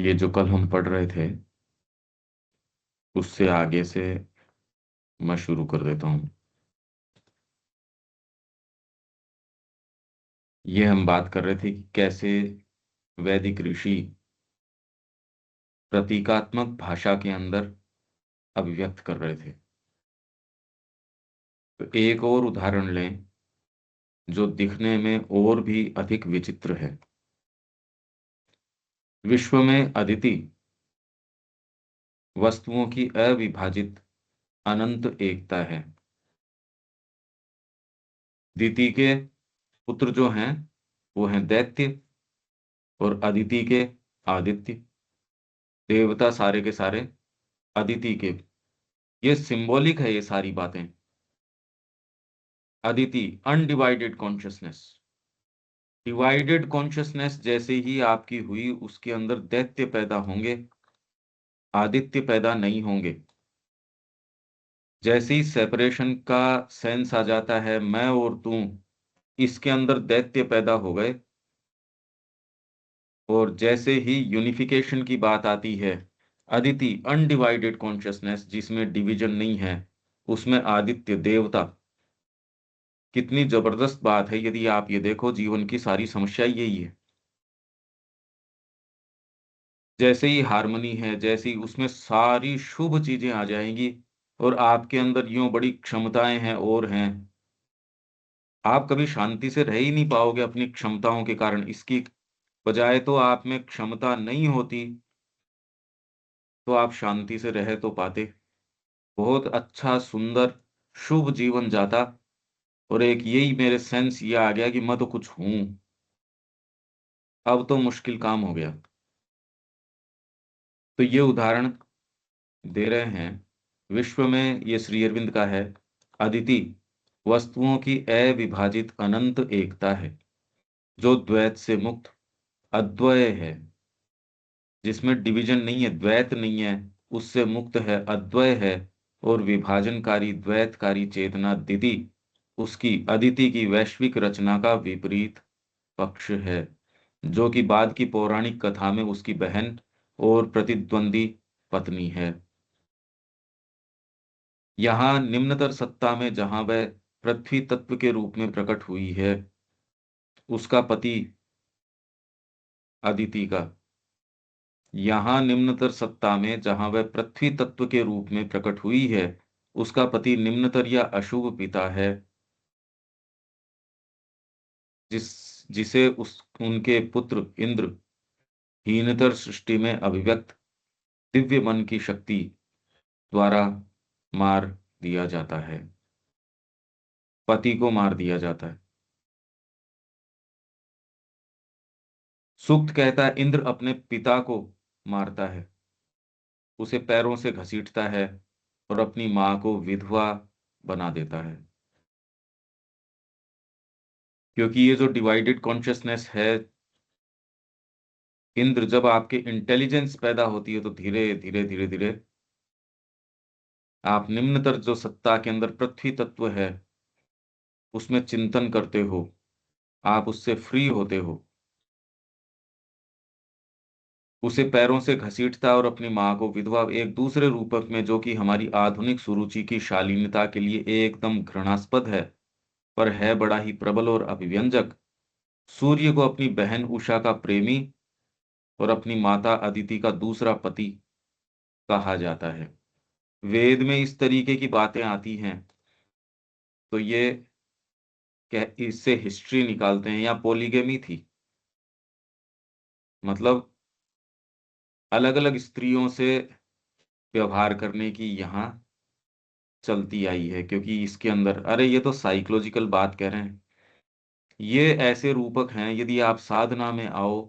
ये जो कल हम पढ़ रहे थे उससे आगे से मैं शुरू कर देता हूँ। ये हम बात कर रहे थे कि कैसे वैदिक ऋषि प्रतीकात्मक भाषा के अंदर अभिव्यक्त कर रहे थे। तो एक और उदाहरण लें जो दिखने में और भी अधिक विचित्र है। विश्व में अदिति वस्तुओं की अविभाजित अनंत एकता है। दिति के पुत्र जो हैं वो हैं दैत्य, और अदिति के आदित्य। देवता सारे के सारे अदिति के। ये सिंबॉलिक है ये सारी बातें। Aditi undivided consciousness. Divided consciousness जैसे ही आपकी हुई उसके अंदर दैत्य पैदा होंगे, आदित्य पैदा नहीं होंगे। जैसे ही सेपरेशन का सेंस आ जाता है, मैं और तू, इसके अंदर दैत्य पैदा हो गए। और जैसे ही यूनिफिकेशन की बात आती है, अदिति अनडिवाइडेड कॉन्शियसनेस जिसमें डिवीजन नहीं है, उसमें आदित्य देवता। कितनी जबरदस्त बात है। यदि आप ये देखो, जीवन की सारी समस्या यही है। जैसे ही हारमोनी है, जैसे ही उसमें सारी शुभ चीजें आ जाएंगी, और आपके अंदर यूं बड़ी क्षमताएं हैं और हैं, आप कभी शांति से रह ही नहीं पाओगे अपनी क्षमताओं के कारण। इसकी बजाय तो आप में क्षमता नहीं होती तो आप शांति से रह तो पाते, बहुत अच्छा सुंदर शुभ जीवन जाता। और एक यही मेरे सेंस ये आ गया कि मैं तो कुछ हूं, अब तो मुश्किल काम हो गया। तो ये उदाहरण दे रहे हैं। विश्व में ये श्री अरविंद का है। अदिति वस्तुओं की अविभाजित अनंत एकता है जो द्वैत से मुक्त अद्वय है, जिसमें डिवीजन नहीं है, द्वैत नहीं है, उससे मुक्त है, अद्वय है। और विभाजनकारी द्वैतकारी चेतना दिति उसकी अदिति की वैश्विक रचना का विपरीत पक्ष है, जो कि बाद की पौराणिक कथा में उसकी बहन और प्रतिद्वंदी पत्नी है। यहाँ निम्नतर सत्ता में जहां वह पृथ्वी तत्व के रूप में प्रकट हुई है, उसका पति अदिति का। यहाँ निम्नतर सत्ता में जहां वह पृथ्वी तत्व के रूप में प्रकट हुई है, उसका पति निम्नतर या अशुभ पिता है, जिस जिसे उस उनके पुत्र इंद्र हीनतर सृष्टि में अभिव्यक्त दिव्य मन की शक्ति द्वारा मार दिया जाता है। पति को मार दिया जाता है। सूक्त कहता है इंद्र अपने पिता को मारता है, उसे पैरों से घसीटता है और अपनी मां को विधवा बना देता है। क्योंकि ये जो डिवाइडेड कॉन्शियसनेस है, इंद्र जब आपके इंटेलिजेंस पैदा होती है तो धीरे धीरे धीरे धीरे आप निम्नतर जो सत्ता के अंदर पृथ्वी तत्व है उसमें चिंतन करते हो, आप उससे फ्री होते हो। उसे पैरों से घसीटता और अपनी मां को विधवा, एक दूसरे रूपक में, जो कि हमारी आधुनिक सुरुचि की शालीनता के लिए एकदम घृणास्पद है, पर है बड़ा ही प्रबल और अभिव्यंजक। सूर्य को अपनी बहन उषा का प्रेमी और अपनी माता अदिति का दूसरा पति कहा जाता है। वेद में इस तरीके की बातें आती हैं तो ये इससे हिस्ट्री निकालते हैं, या पॉलीगेमी थी, मतलब अलग अलग स्त्रियों से व्यवहार करने की यहाँ चलती आई है। क्योंकि इसके अंदर, अरे ये तो साइकोलॉजिकल बात कह रहे हैं। ये ऐसे रूपक हैं, यदि आप साधना में आओ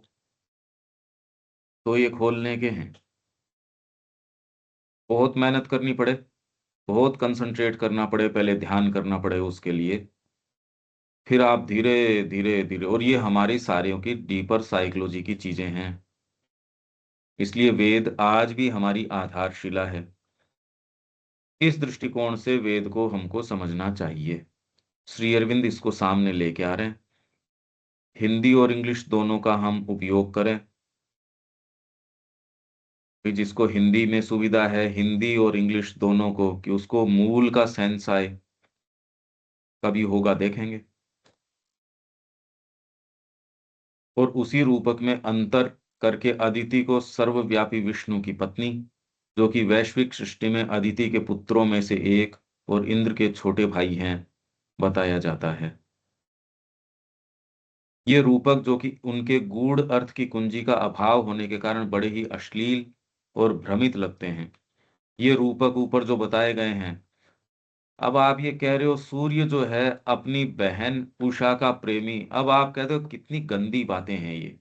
तो ये खोलने के हैं। बहुत मेहनत करनी पड़े, बहुत कंसंट्रेट करना पड़े, पहले ध्यान करना पड़े उसके लिए, फिर आप धीरे धीरे धीरे। और ये हमारी सारियों की डीपर साइकोलॉजी की चीजें हैं। इसलिए वेद आज भी हमारी आधारशिला है। इस दृष्टिकोण से वेद को हमको समझना चाहिए। श्री अरविंद इसको सामने लेके आ रहे हैं। हिंदी और इंग्लिश दोनों का हम उपयोग करें। कि जिसको हिंदी में सुविधा है, हिंदी और इंग्लिश दोनों को, कि उसको मूल का सेंस आए, कभी होगा देखेंगे। और उसी रूपक में अंतर करके अदिति को सर्वव्यापी विष्णु की पत्नी, जो कि वैश्विक सृष्टि में अदिति के पुत्रों में से एक और इंद्र के छोटे भाई हैं, बताया जाता है। ये रूपक, जो कि उनके गूढ़ अर्थ की कुंजी का अभाव होने के कारण बड़े ही अश्लील और भ्रमित लगते हैं, ये रूपक ऊपर जो बताए गए हैं। अब आप ये कह रहे हो सूर्य जो है अपनी बहन उषा का प्रेमी, अब आप कहते हो कितनी गंदी बातें हैं ये।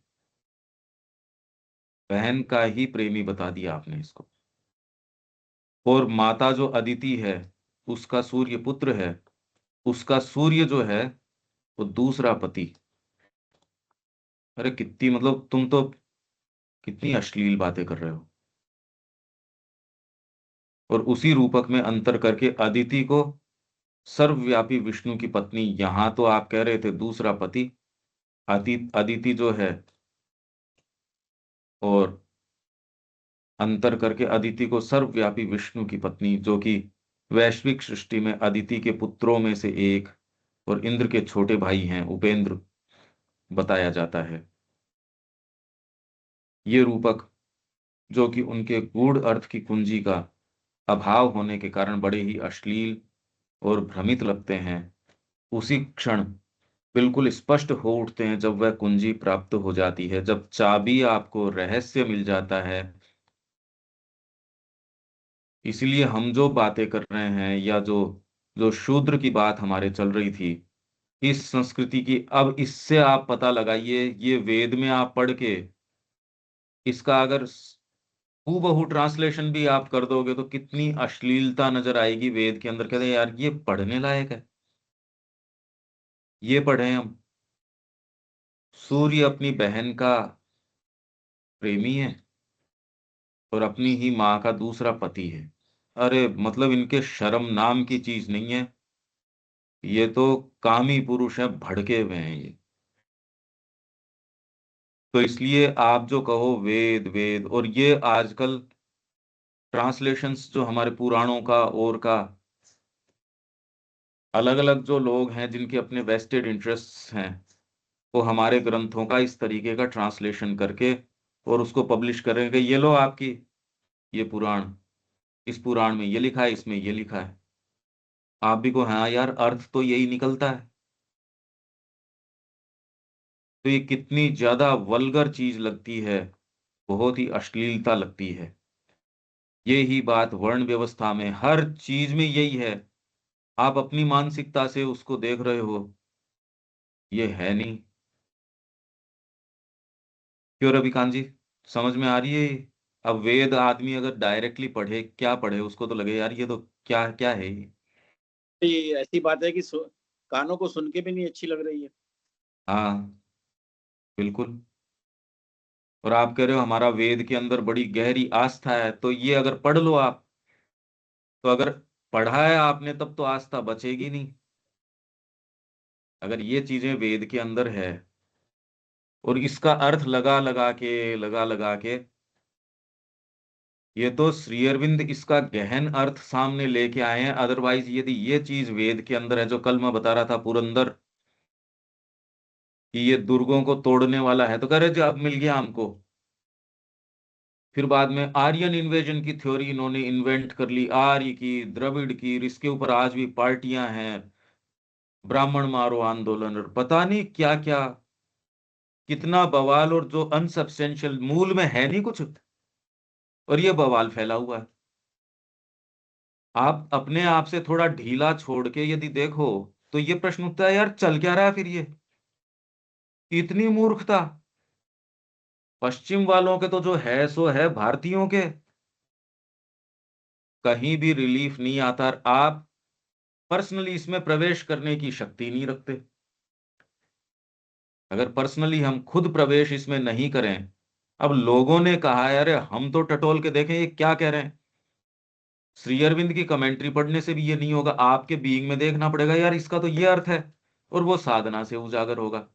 बहन का ही प्रेमी बता दिया आपने इसको। और माता जो अदिति है, उसका सूर्य पुत्र है, उसका सूर्य जो है वो दूसरा पति। अरे कितनी, मतलब तुम तो कितनी अश्लील बातें कर रहे हो। और उसी रूपक में अंतर करके अदिति को सर्वव्यापी विष्णु की पत्नी, यहां तो आप कह रहे थे दूसरा पति। अदिति जो है, और अंतर करके अदिति को सर्वव्यापी विष्णु की पत्नी, जो कि वैश्विक सृष्टि में अदिति के पुत्रों में से एक और इंद्र के छोटे भाई हैं, उपेंद्र, बताया जाता है। ये रूपक, जो कि उनके गूढ़ अर्थ की कुंजी का अभाव होने के कारण बड़े ही अश्लील और भ्रमित लगते हैं, उसी क्षण बिल्कुल स्पष्ट हो उठते हैं जब वह कुंजी प्राप्त हो जाती है, जब चाबी आपको रहस्य मिल जाता है। इसलिए हम जो बातें कर रहे हैं, या जो जो शूद्र की बात हमारे चल रही थी इस संस्कृति की, अब इससे आप पता लगाइए, ये वेद में आप पढ़ के इसका अगर हूबहू ट्रांसलेशन भी आप कर दोगे तो कितनी अश्लीलता नजर आएगी वेद के अंदर। कहते हैं यार ये पढ़ने लायक है, ये पढ़े हम। सूर्य अपनी बहन का प्रेमी है और अपनी ही माँ का दूसरा पति है। अरे मतलब इनके शर्म नाम की चीज नहीं है, ये तो कामी पुरुष है, भड़के हुए हैं ये। तो इसलिए आप जो कहो वेद वेद, और ये आजकल ट्रांसलेशंस जो हमारे पुराणों का और का, अलग अलग जो लोग हैं जिनके अपने वेस्टेड इंटरेस्ट्स हैं, वो हमारे ग्रंथों का इस तरीके का ट्रांसलेशन करके और उसको पब्लिश करेंगे, ये लो आपकी ये पुराण, इस पुराण में ये लिखा है, इसमें ये लिखा है। आप भी को हाँ यार, अर्थ तो यही निकलता है। तो ये कितनी ज्यादा वल्गर चीज लगती है, बहुत ही अश्लीलता लगती है। ये ही बात वर्ण व्यवस्था में, हर चीज में यही है। आप अपनी मानसिकता से उसको देख रहे हो, ये है नहीं। क्यों रविकांत जी, समझ में आ रही है ये? अब वेद आदमी अगर डायरेक्टली पढ़े, क्या पढ़े, उसको तो लगे यार ये तो क्या क्या है ये। ये ऐसी बात है कि कानों को सुन के भी नहीं अच्छी लग रही है। हाँ, बिल्कुल। और आप कह रहे हो हमारा वेद के अंदर बड़ी गहरी आस्था है, तो ये अगर पढ़ लो आप, तो अगर पढ़ा है आपने तब तो आस्था बचेगी नहीं। अगर ये चीजें वेद के अंदर है, और इसका अर्थ लगा लगा के, ये तो श्री अरविंद इसका गहन अर्थ सामने लेके आए हैं। अदरवाइज यदि ये चीज वेद के अंदर है, जो कल मैं बता रहा था पुरंदर, कि ये दुर्गों को तोड़ने वाला है, तो कह रहे जो अब मिल गया हमको। फिर बाद में आर्यन इन्वेजन की थ्योरी इन्होंने इन्वेंट कर ली, आर्य की, द्रविड़ की, और इसके ऊपर आज भी पार्टियां हैं, ब्राह्मण मारो आंदोलन और पता नहीं क्या क्या, कितना बवाल, और जो अनसब्सटेंशियल मूल में है नहीं कुछ, और ये बवाल फैला हुआ है। आप अपने आप से थोड़ा ढीला छोड़ के यदि देखो, तो ये प्रश्न उठता है यार चल क्या रहा है फिर ये, इतनी मूर्खता। पश्चिम वालों के तो जो है सो है, भारतीयों के कहीं भी रिलीफ नहीं आता, और आप पर्सनली इसमें प्रवेश करने की शक्ति नहीं रखते। अगर पर्सनली हम खुद प्रवेश इसमें नहीं करें, अब लोगों ने कहा है, अरे हम तो टटोल के देखें ये क्या कह रहे हैं। श्री अरविंद की कमेंट्री पढ़ने से भी ये नहीं होगा, आपके बीइंग में देखना पड़ेगा यार इसका तो ये अर्थ है, और वो साधना से उजागर होगा।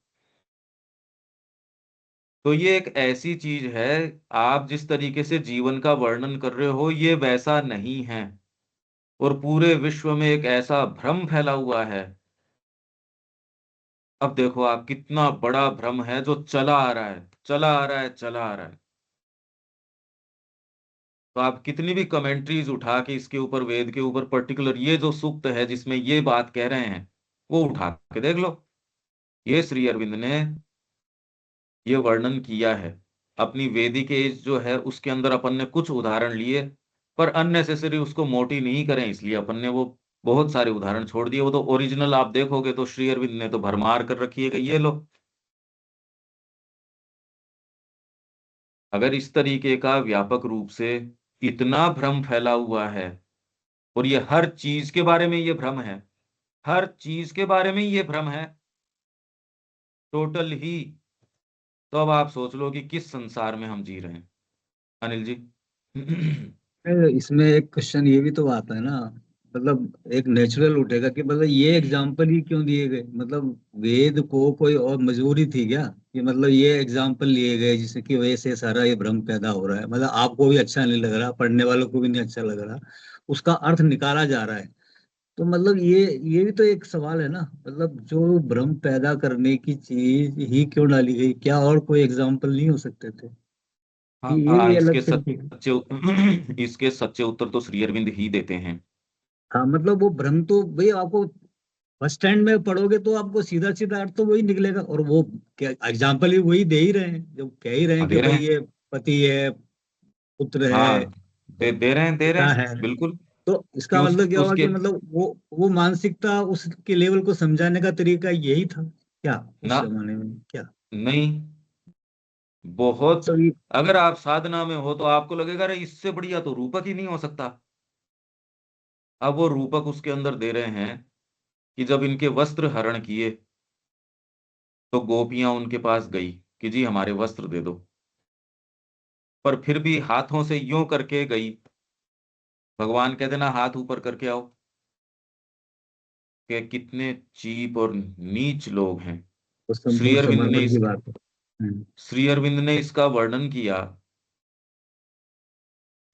तो ये एक ऐसी चीज है, आप जिस तरीके से जीवन का वर्णन कर रहे हो ये वैसा नहीं है। और पूरे विश्व में एक ऐसा भ्रम फैला हुआ है। अब देखो आप, कितना बड़ा भ्रम है जो चला आ रहा है, चला आ रहा है, चला आ रहा है। तो आप कितनी भी कमेंट्रीज उठा के इसके ऊपर, वेद के ऊपर पर्टिकुलर ये जो सूक्त है जिसमें ये बात कह रहे हैं, वो उठा के देख लो। ये श्री अरविंद ने ये वर्णन किया है। अपनी वैदिक एज जो है उसके अंदर अपन ने कुछ उदाहरण लिए, पर अननेसेसरी उसको मोटी नहीं करें, इसलिए अपन ने वो बहुत सारे उदाहरण छोड़ दिए। वो तो ओरिजिनल आप देखोगे तो श्री अरविंद ने तो भरमार कर रखी है कि ये लो। अगर इस तरीके का व्यापक रूप से इतना भ्रम फैला हुआ है, और ये हर चीज के बारे में ये भ्रम है, हर चीज के बारे में ये भ्रम है टोटल ही, तो अब आप सोच लो कि किस संसार में हम जी रहे हैं, अनिल जी। इसमें एक क्वेश्चन ये भी तो आता है ना, मतलब एक नेचुरल उठेगा कि मतलब ये एग्जाम्पल ही क्यों दिए गए, मतलब वेद को कोई और मजबूरी थी क्या कि मतलब ये एग्जाम्पल लिए गए जिससे की वजह से सारा ये भ्रम पैदा हो रहा है, मतलब आपको भी अच्छा नहीं लग रहा, पढ़ने वालों को भी नहीं अच्छा लग रहा, उसका अर्थ निकाला जा रहा है। तो मतलब ये भी तो एक सवाल है ना, मतलब जो भ्रम पैदा करने की चीज ही क्यों डाली गई, क्या और कोई एग्जाम्पल नहीं हो सकते थे? हाँ ये हाँ, भी अलग इसके तरीके। सच्चे इसके सच्चे उत्तर तो श्री अरविंद ही देते हैं। हाँ मतलब वो भ्रम तो भाई आपको बस स्टैंड में पढ़ोगे तो आपको सीधा सीधा अर्थ तो वही निकलेगा, और वो क्या एग्जाम्पल ही वही दे ही रहे हैं, जो कह ही रहे हैं हाँ, कि दे रहे भाई हैं। ये पति है, पुत्र है, हाँ, दे रहे हैं, दे रहे पिता हैं, है। बिल्कुल। तो कि इसका मतलब क्या हुआ उसके कि मतलब वो मानसिकता उसके लेवल को समझाने का तरीका यही था क्या ना, उस जमाने में क्या? नहीं, बहुत। तो ये अगर आप साधना में हो तो आपको लगेगा अरे इससे बढ़िया तो रूपक ही नहीं हो सकता। अब वो रूपक उसके अंदर दे रहे हैं कि जब इनके वस्त्र हरण किए तो गोपियां उनके पास गई कि जी हमारे वस्त्र दे दो, पर फिर भी हाथों से यूं करके गई। भगवान कहते ना हाथ ऊपर करके आओ। कि कितने चीप और नीच लोग हैं। तो श्री संपूर्ण अरविंद ने समर्पण की इस बात है। श्री अरविंद ने इसका वर्णन किया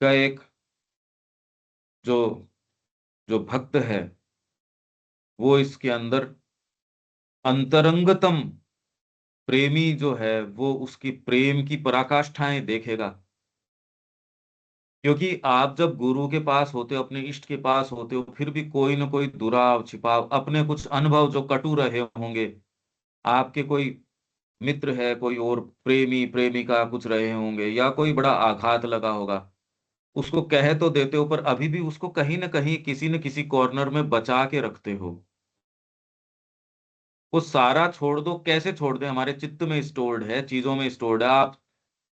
का एक जो जो भक्त है वो इसके अंदर अंतरंगतम प्रेमी जो है वो उसकी प्रेम की पराकाष्ठाएं देखेगा। क्योंकि आप जब गुरु के पास होते हो, अपने इष्ट के पास होते हो, फिर भी कोई ना कोई दुराव छिपाव, अपने कुछ अनुभव जो कटु रहे होंगे, आपके कोई मित्र है, कोई और प्रेमी प्रेमिका कुछ रहे होंगे, या कोई बड़ा आघात लगा होगा, उसको कह तो देते हो पर अभी भी उसको कहीं ना कहीं किसी न किसी कॉर्नर में बचा के रखते हो। वो सारा छोड़ दो, कैसे छोड़ दे, हमारे चित्त में स्टोर्ड है, चीजों में स्टोर्ड है। आप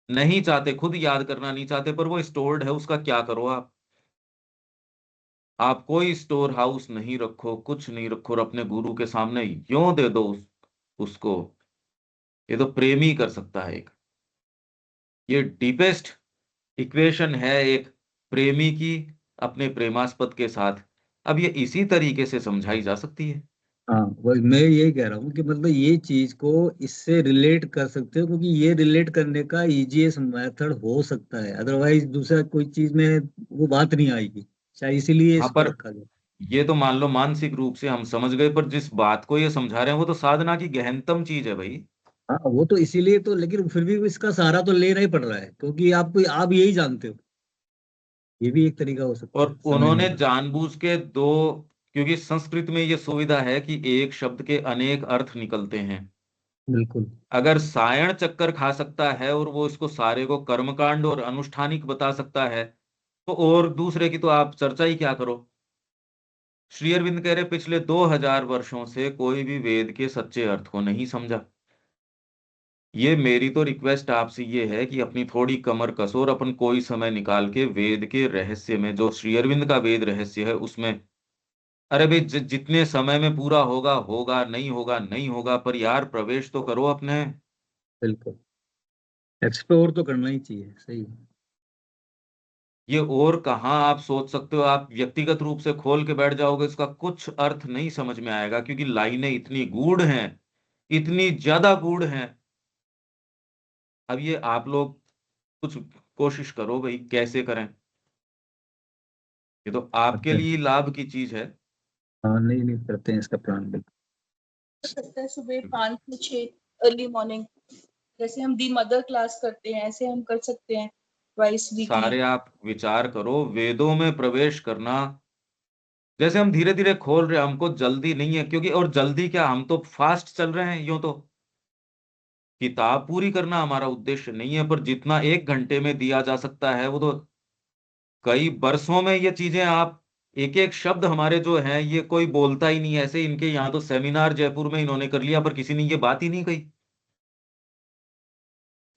नहीं चाहते, खुद याद करना नहीं चाहते, पर वो स्टोर्ड है, उसका क्या करो आप कोई स्टोर हाउस नहीं रखो, कुछ नहीं रखो, और अपने गुरु के सामने यों दे दो उसको। ये तो प्रेम ही कर सकता है एक। ये डीपेस्ट इक्वेशन है एक प्रेमी की अपने प्रेमास्पद के साथ। अब ये इसी तरीके से समझाई जा सकती है। हाँ वही मैं यही कह रहा हूँ कि मतलब ये चीज को इससे रिलेट कर सकते हो, क्योंकि ये रिलेट करने का इजीएस्ट मेथड हो सकता है, अदरवाइज दूसरा कोई चीज में वो बात नहीं आएगी, शायद इसीलिए हाँ, इसको पर रखा गया। ये तो मान लो मानसिक रूप से हम समझ गए, पर जिस बात को ये समझा रहे हैं वो तो साधना की गहनतम चीज है भाई। हाँ वो तो इसीलिए तो, लेकिन फिर भी इसका सहारा तो लेना ही पड़ रहा है, क्योंकि आप यही जानते हो। ये भी एक तरीका हो सकता है और समझने उन्होंने का। जानबूझ के दो, क्योंकि संस्कृत में ये सुविधा है कि एक शब्द के अनेक अर्थ निकलते हैं। बिल्कुल। अगर सायण चक्कर खा सकता है और वो इसको सारे को कर्मकांड और अनुष्ठानिक बता सकता है, तो और दूसरे की तो आप चर्चा ही क्या करो। श्री अरविंद कह रहे पिछले 2000 वर्षों से कोई भी वेद के सच्चे अर्थ को नहीं समझा। ये मेरी तो रिक्वेस्ट आपसे ये है कि अपनी थोड़ी कमर कसो और अपन कोई समय निकाल के वेद के रहस्य में, जो श्री अरविंद का वेद रहस्य है उसमें, अरे भाई जितने समय में पूरा होगा होगा, नहीं होगा नहीं होगा, पर यार प्रवेश तो करो अपने। बिल्कुल एक्सप्लोर तो करना ही चाहिए, सही है। ये और कहाँ आप सोच सकते हो, आप व्यक्तिगत रूप से खोल के बैठ जाओगे इसका कुछ अर्थ नहीं समझ में आएगा, क्योंकि लाइनें इतनी गूढ़ हैं, इतनी ज्यादा गूढ़ हैं। अब ये आप लोग कुछ कोशिश करो भाई, कैसे करें। ये तो आपके अच्छा। लिए लाभ की चीज है। हाँ, नहीं नहीं, करते हैं इसका प्लान बिल्कुल। कर सकते हैं सुबह 5 से 6 अर्ली मॉर्निंग, जैसे हम दी मदर क्लास करते हैं ऐसे हम कर सकते हैं ट्वाइस वीकली। सारे आप विचार करो, वेदों में प्रवेश करना। जैसे हम धीरे धीरे खोल रहे हैं, हमको जल्दी नहीं है, क्योंकि और जल्दी क्या, हम तो फास्ट चल रहे हैं। यूं तो किताब पूरी करना हमारा उद्देश्य नहीं है, पर जितना 1 घंटे में दिया जा सकता है वो तो कई बरसों में ये चीजें आप, एक एक शब्द हमारे जो है ये कोई बोलता ही नहीं है। ऐसे इनके यहाँ तो सेमिनार जयपुर में इन्होंने कर लिया, पर किसी ने ये बात ही नहीं कही।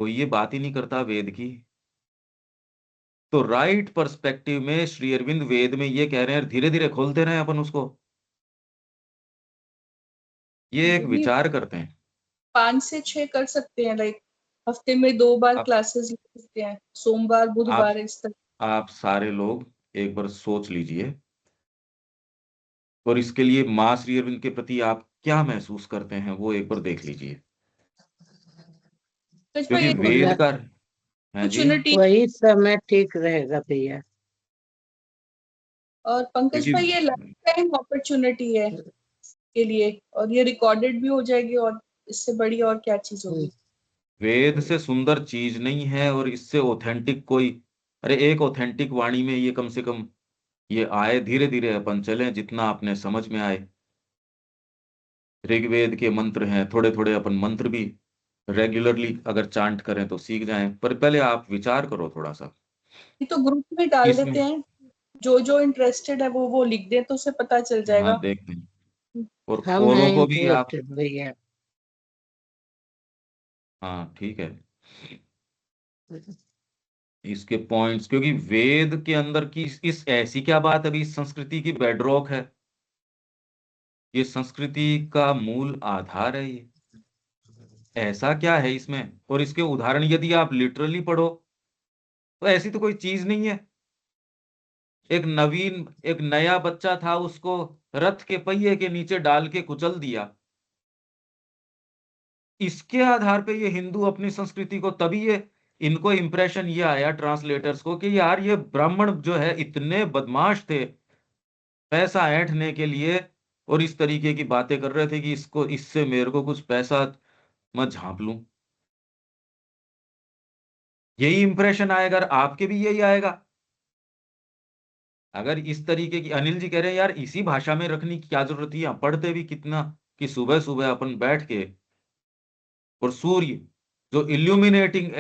कोई ये बात ही नहीं करता वेद की। तो राइट पर्सपेक्टिव में श्री अरविंद वेद में ये कह रहे हैं, धीरे धीरे खोलते रहे अपन उसको। ये एक विचार करते हैं। 5 से 6 कर सकते हैं, लाइक हफ्ते में 2 बार आप क्लासेस ले सकते हैं, सोमवार आप बुधवार इस तरह। आप सारे लोग एक बार सोच लीजिए, और इसके लिए माँ श्री अरविंद के प्रति आप क्या महसूस करते हैं वो एक बार देख लीजिए। क्योंकि वेद का है जी। अपॉर्चुनिटी। वही समय ठीक रहेगा भैया। और पंकज क्योंकि भाई ये लाइफ टाइम अपॉर्चुनिटी है के लिए, और ये रिकॉर्डेड भी हो जाएगी, और इससे बड़ी और क्या चीज होगी। वेद से सुंदर चीज नहीं है, और इससे ऑथेंटिक कोई, अरे एक ऑथेंटिक वाणी में ये कम से कम ये आए। धीरे धीरे अपन चलें, जितना अपने समझ में आए। ऋग्वेद के मंत्र हैं, थोड़े थोड़े अपन मंत्र भी रेगुलरली अगर चांट करें तो सीख जाएं, पर पहले आप विचार करो थोड़ा सा ये तो ग्रुप में डाल इसमें। देते हैं, जो जो इंटरेस्टेड है वो लिख दे तो उसे पता चल हाँ, जाएगा। देखते हैं। और हम औरों हैं को भी आप, इंटरेस्टेड भैया। हाँ ठीक है, इसके पॉइंट्स, क्योंकि वेद के अंदर की इस ऐसी क्या बात, अभी इस संस्कृति की बेडरॉक है। ये संस्कृति का मूल आधार है ये। ऐसा क्या है इसमें, और इसके उदाहरण यदि आप लिटरली पढ़ो तो ऐसी तो कोई चीज नहीं है। एक नया बच्चा था, उसको रथ के पहिए के नीचे डाल के कुचल दिया। इसके आधार पे ये हिंदू अपनी संस्कृति को, तभी ये इनको इंप्रेशन ये आया ट्रांसलेटर्स को कि यार ये ब्राह्मण जो है इतने बदमाश थे, पैसा ऐंठने के लिए, और इस तरीके की बातें कर रहे थे कि इसको, इससे मेरे को कुछ पैसा मैं झांप लूं। यही इंप्रेशन आएगा, और आपके भी यही आएगा। अगर इस तरीके की, अनिल जी कह रहे हैं यार इसी भाषा में रखने की क्या जरूरत है, पढ़ते भी कितना कि सुबह सुबह अपन बैठ के, और सूर्य जो इल्यूमिनेटिंग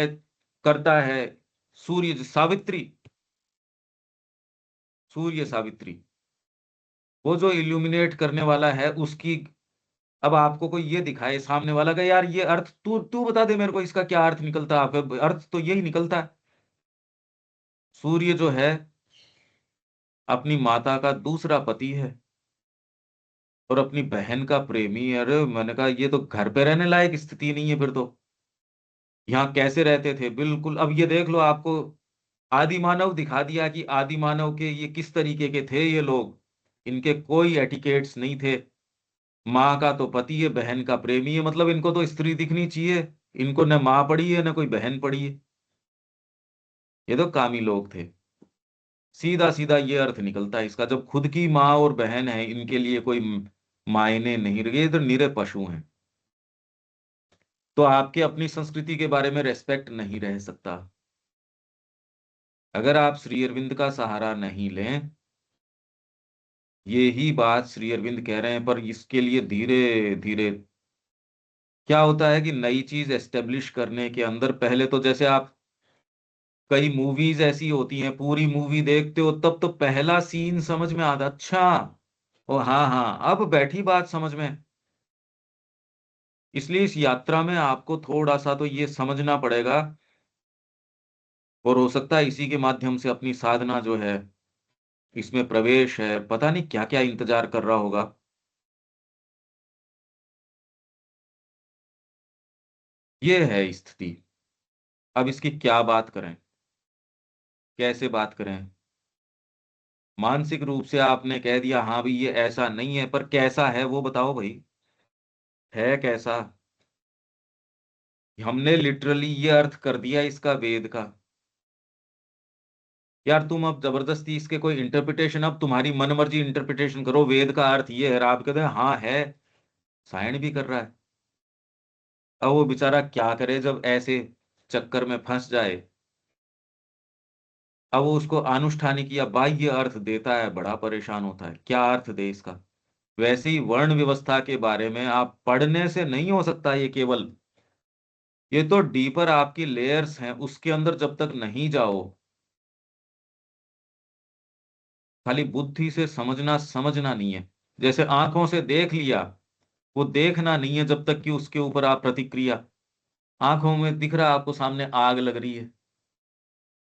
करता है, सूर्य सावित्री, सूर्य सावित्री, वो जो इल्यूमिनेट करने वाला है उसकी, अब आपको कोई ये दिखाए सामने वाला का, यार ये अर्थ तू तू बता दे मेरे को, इसका क्या अर्थ निकलता है आपका, अर्थ तो यही निकलता है। सूर्य जो है अपनी माता का दूसरा पति है, और अपनी बहन का प्रेमी है। अरे मैंने कहा ये तो घर पे रहने लायक स्थिति नहीं है फिर तो। यहाँ कैसे रहते थे, बिल्कुल। अब ये देख लो, आपको आदि मानव दिखा दिया कि आदि मानव के ये किस तरीके के थे ये लोग। इनके कोई एटिकेट्स नहीं थे। माँ का तो पति है, बहन का प्रेमी है, मतलब इनको तो स्त्री दिखनी चाहिए। इनको न माँ पड़ी है न कोई बहन पड़ी है, ये तो कामी लोग थे। सीधा सीधा ये अर्थ निकलता है इसका, जब खुद की माँ और बहन है इनके लिए कोई मायने नहीं रहे, ये तो निरे पशु हैं। तो आपके अपनी संस्कृति के बारे में रेस्पेक्ट नहीं रह सकता अगर आप श्री अरविंद का सहारा नहीं लें। ये ही बात श्री अरविंद कह रहे हैं, पर इसके लिए धीरे धीरे क्या होता है कि नई चीज एस्टेब्लिश करने के अंदर पहले तो, जैसे आप कई मूवीज ऐसी होती हैं, पूरी मूवी देखते हो तब तो पहला सीन समझ में आता, अच्छा ओ हाँ हाँ अब बैठी बात समझ में। इसलिए इस यात्रा में आपको थोड़ा सा तो ये समझना पड़ेगा, और हो सकता है इसी के माध्यम से अपनी साधना जो है इसमें प्रवेश है, पता नहीं क्या क्या इंतजार कर रहा होगा। ये है स्थिति। अब इसकी क्या बात करें, कैसे बात करें। मानसिक रूप से आपने कह दिया हाँ भाई ये ऐसा नहीं है, पर कैसा है वो बताओ भाई, है कैसा। हमने लिटरली ये अर्थ कर दिया इसका वेद का। यार तुम अब जबरदस्ती इसके कोई इंटरप्रिटेशन, अब तुम्हारी मनमर्जी इंटरप्रिटेशन करो, वेद का अर्थ ये है, आप कहते हैं हाँ है, साइन भी कर रहा है। अब वो बेचारा क्या करे जब ऐसे चक्कर में फंस जाए। अब वो उसको अनुष्ठानिक या बाह्य अर्थ देता है, बड़ा परेशान होता है, क्या अर्थ दे इसका। वैसे ही वर्ण व्यवस्था के बारे में आप पढ़ने से नहीं हो सकता, ये केवल ये तो डीपर आपकी लेयर्स हैं, उसके अंदर जब तक नहीं जाओ, खाली बुद्धि से समझना समझना नहीं है। जैसे आंखों से देख लिया, वो देखना नहीं है जब तक कि उसके ऊपर आप प्रतिक्रिया, आंखों में दिख रहा आपको सामने आग लग रही है,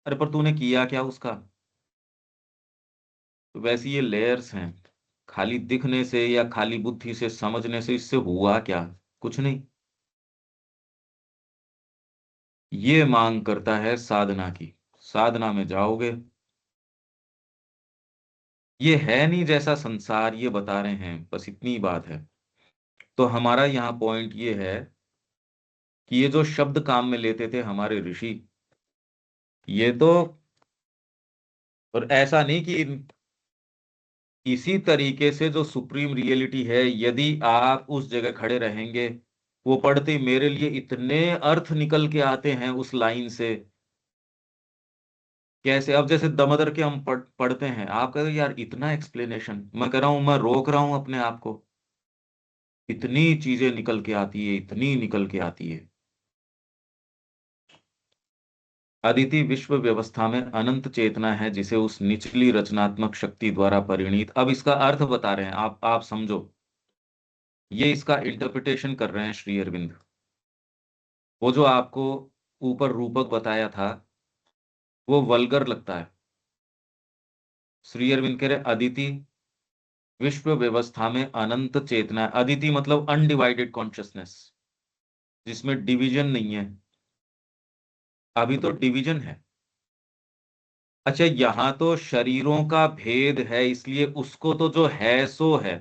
अरे पर तूने किया क्या उसका। तो वैसे ये लेयर्स हैं, खाली दिखने से या खाली बुद्धि से समझने से इससे हुआ क्या, कुछ नहीं। ये मांग करता है साधना की, साधना में जाओगे। ये है नहीं जैसा संसार ये बता रहे हैं, बस इतनी बात है। तो हमारा यहाँ पॉइंट ये है कि ये जो शब्द काम में लेते थे हमारे ऋषि, ये तो, और ऐसा नहीं कि इसी तरीके से जो सुप्रीम रियलिटी है, यदि आप उस जगह खड़े रहेंगे, वो पढ़ते मेरे लिए इतने अर्थ निकल के आते हैं उस लाइन से। कैसे, अब जैसे दमोदर के हम पढ़ते हैं, आप कहते हो यार इतना एक्सप्लेनेशन, मैं कह रहा हूं मैं रोक रहा हूं अपने आप को, इतनी चीजें निकल के आती है, इतनी निकल के आती है। अदिति विश्व व्यवस्था में अनंत चेतना है जिसे उस निचली रचनात्मक शक्ति द्वारा परिणीत, अब इसका अर्थ बता रहे हैं, आप समझो, ये इसका इंटरप्रिटेशन कर रहे हैं श्री अरविंद। वो जो आपको ऊपर रूपक बताया था वो वल्गर लगता है। श्री अरविंद कह रहे अदिति विश्व व्यवस्था में अनंत चेतना है, अदिति मतलब अनडिवाइडेड कॉन्शियसनेस, जिसमें डिवीजन नहीं है। अभी तो डिवीजन है। अच्छा, यहां तो शरीरों का भेद है, इसलिए उसको तो जो है सो है,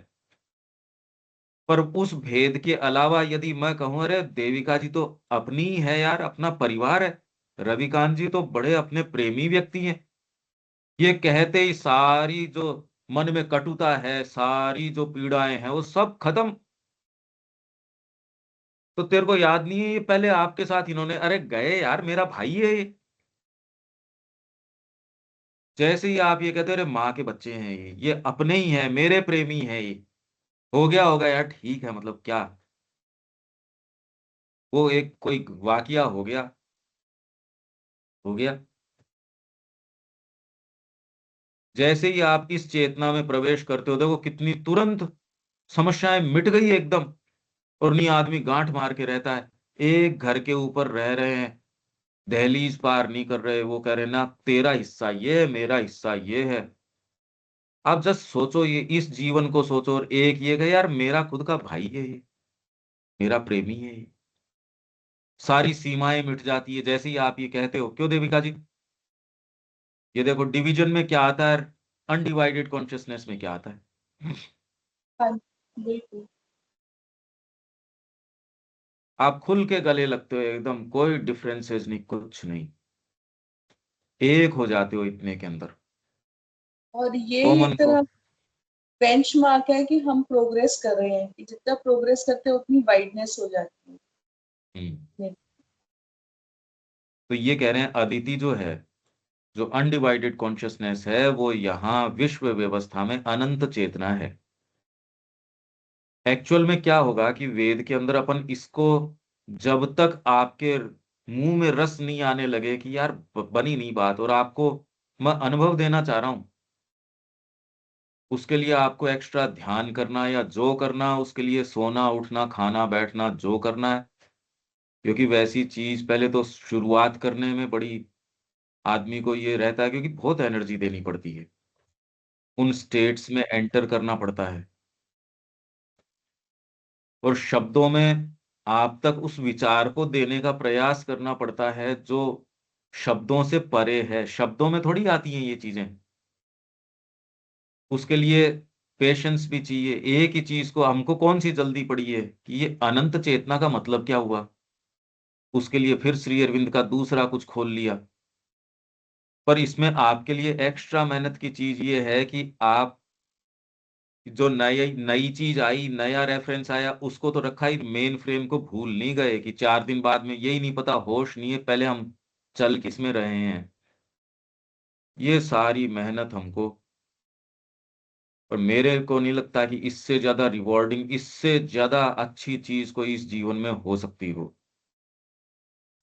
पर उस भेद के अलावा यदि मैं कहूं अरे देविका जी तो अपनी ही है यार, अपना परिवार है, रविकांत जी तो बड़े अपने प्रेमी व्यक्ति हैं, ये कहते ही सारी जो मन में कटुता है, सारी जो पीड़ाएं हैं वो सब खत्म। तो तेरे को याद नहीं है ये पहले आपके साथ इन्होंने, अरे गए यार मेरा भाई है ये। जैसे ही आप ये कहते हो अरे माँ के बच्चे हैं ये अपने ही हैं, मेरे प्रेमी हैं ये, हो गया होगा यार, ठीक है, मतलब क्या, वो एक कोई वाकया हो गया, हो गया। जैसे ही आप इस चेतना में प्रवेश करते हो, देखो कितनी तुरंत समस्याएं मिट गई एकदम, और नहीं आदमी गांठ मार के रहता है, एक घर के ऊपर रह रहे हैं, दहलीज पार नहीं कर रहे, वो कह रहे ना तेरा हिस्सा ये है, मेरा हिस्सा ये है। आप जस्ट सोचो, ये इस जीवन को सोचो, और एक ये कहे यार मेरा खुद का भाई है ये, मेरा प्रेमी है ये, सारी सीमाएं मिट जाती है जैसे ही आप ये कहते हो। क्यों देविका जी, ये देखो डिवीजन में क्या आता है, अनडिवाइडेड कॉन्शियसनेस में क्या आता है। हाँ, बिल्कुल। आप खुल के गले लगते हो एकदम, कोई डिफरेंसेस नहीं, कुछ नहीं, एक हो जाते हो इतने के अंदर। और ये एक कॉमन को तरह बेंचमार्क है कि हम प्रोग्रेस कर रहे हैं, कि जितना प्रोग्रेस करते हैं उतनी वाइडनेस हो जाती है। तो ये कह रहे हैं अदिति जो है, जो अनडिवाइडेड कॉन्शियसनेस है, वो यहाँ विश्व व्यवस्था में अनंत चेतना है। एक्चुअल में क्या होगा कि वेद के अंदर अपन इसको, जब तक आपके मुंह में रस नहीं आने लगे कि यार बनी नहीं बात, और आपको मैं अनुभव देना चाह रहा हूं, उसके लिए आपको एक्स्ट्रा ध्यान करना या जो करना, उसके लिए सोना उठना खाना बैठना जो करना है, क्योंकि वैसी चीज पहले तो शुरुआत करने में बड़ी आदमी को ये रहता है, क्योंकि बहुत एनर्जी देनी पड़ती है, उन स्टेट्स में एंटर करना पड़ता है, और शब्दों में आप तक उस विचार को देने का प्रयास करना पड़ता है जो शब्दों से परे है। शब्दों में थोड़ी आती हैं ये चीजें, उसके लिए पेशेंस भी चाहिए। एक ही चीज को हमको कौन सी जल्दी पड़ी है कि ये अनंत चेतना का मतलब क्या हुआ, उसके लिए फिर श्री अरविंद का दूसरा कुछ खोल लिया। पर इसमें आपके लिए एक्स्ट्रा मेहनत की चीज ये है कि आप जो नई नई चीज आई, नया रेफरेंस आया, उसको तो रखा ही, मेन फ्रेम को भूल नहीं गए कि 4 दिन बाद में यही नहीं पता, होश नहीं है पहले हम चल किस में रहे हैं। ये सारी मेहनत हमको, और मेरे को नहीं लगता कि इससे ज्यादा रिवॉर्डिंग, इससे ज्यादा अच्छी चीज कोई इस जीवन में हो सकती हो,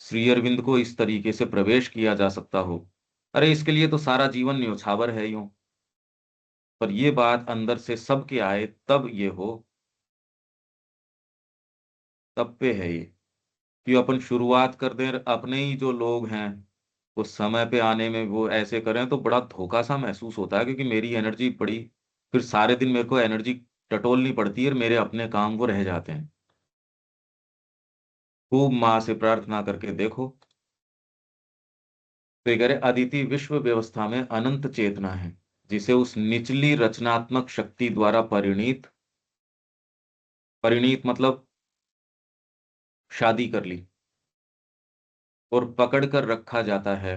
श्री अरविंद को इस तरीके से प्रवेश किया जा सकता हो। अरे इसके लिए तो सारा जीवन न्योछावर है यूं, पर ये बात अंदर से सबके आए तब ये हो, तब पे है ये कि अपन शुरुआत कर दें, अपने ही जो लोग हैं वो समय पे आने में वो ऐसे करें तो बड़ा धोखा सा महसूस होता है, क्योंकि मेरी एनर्जी पड़ी, फिर सारे दिन मेरे को एनर्जी टटोलनी पड़ती है और मेरे अपने काम वो रह जाते हैं। खूब माँ से प्रार्थना करके देखो। तो ये कह रहे अदिति विश्व व्यवस्था में अनंत चेतना है, जिसे उस निचली रचनात्मक शक्ति द्वारा परिणीत, परिणीत मतलब शादी कर ली, और पकड़ कर रखा जाता है।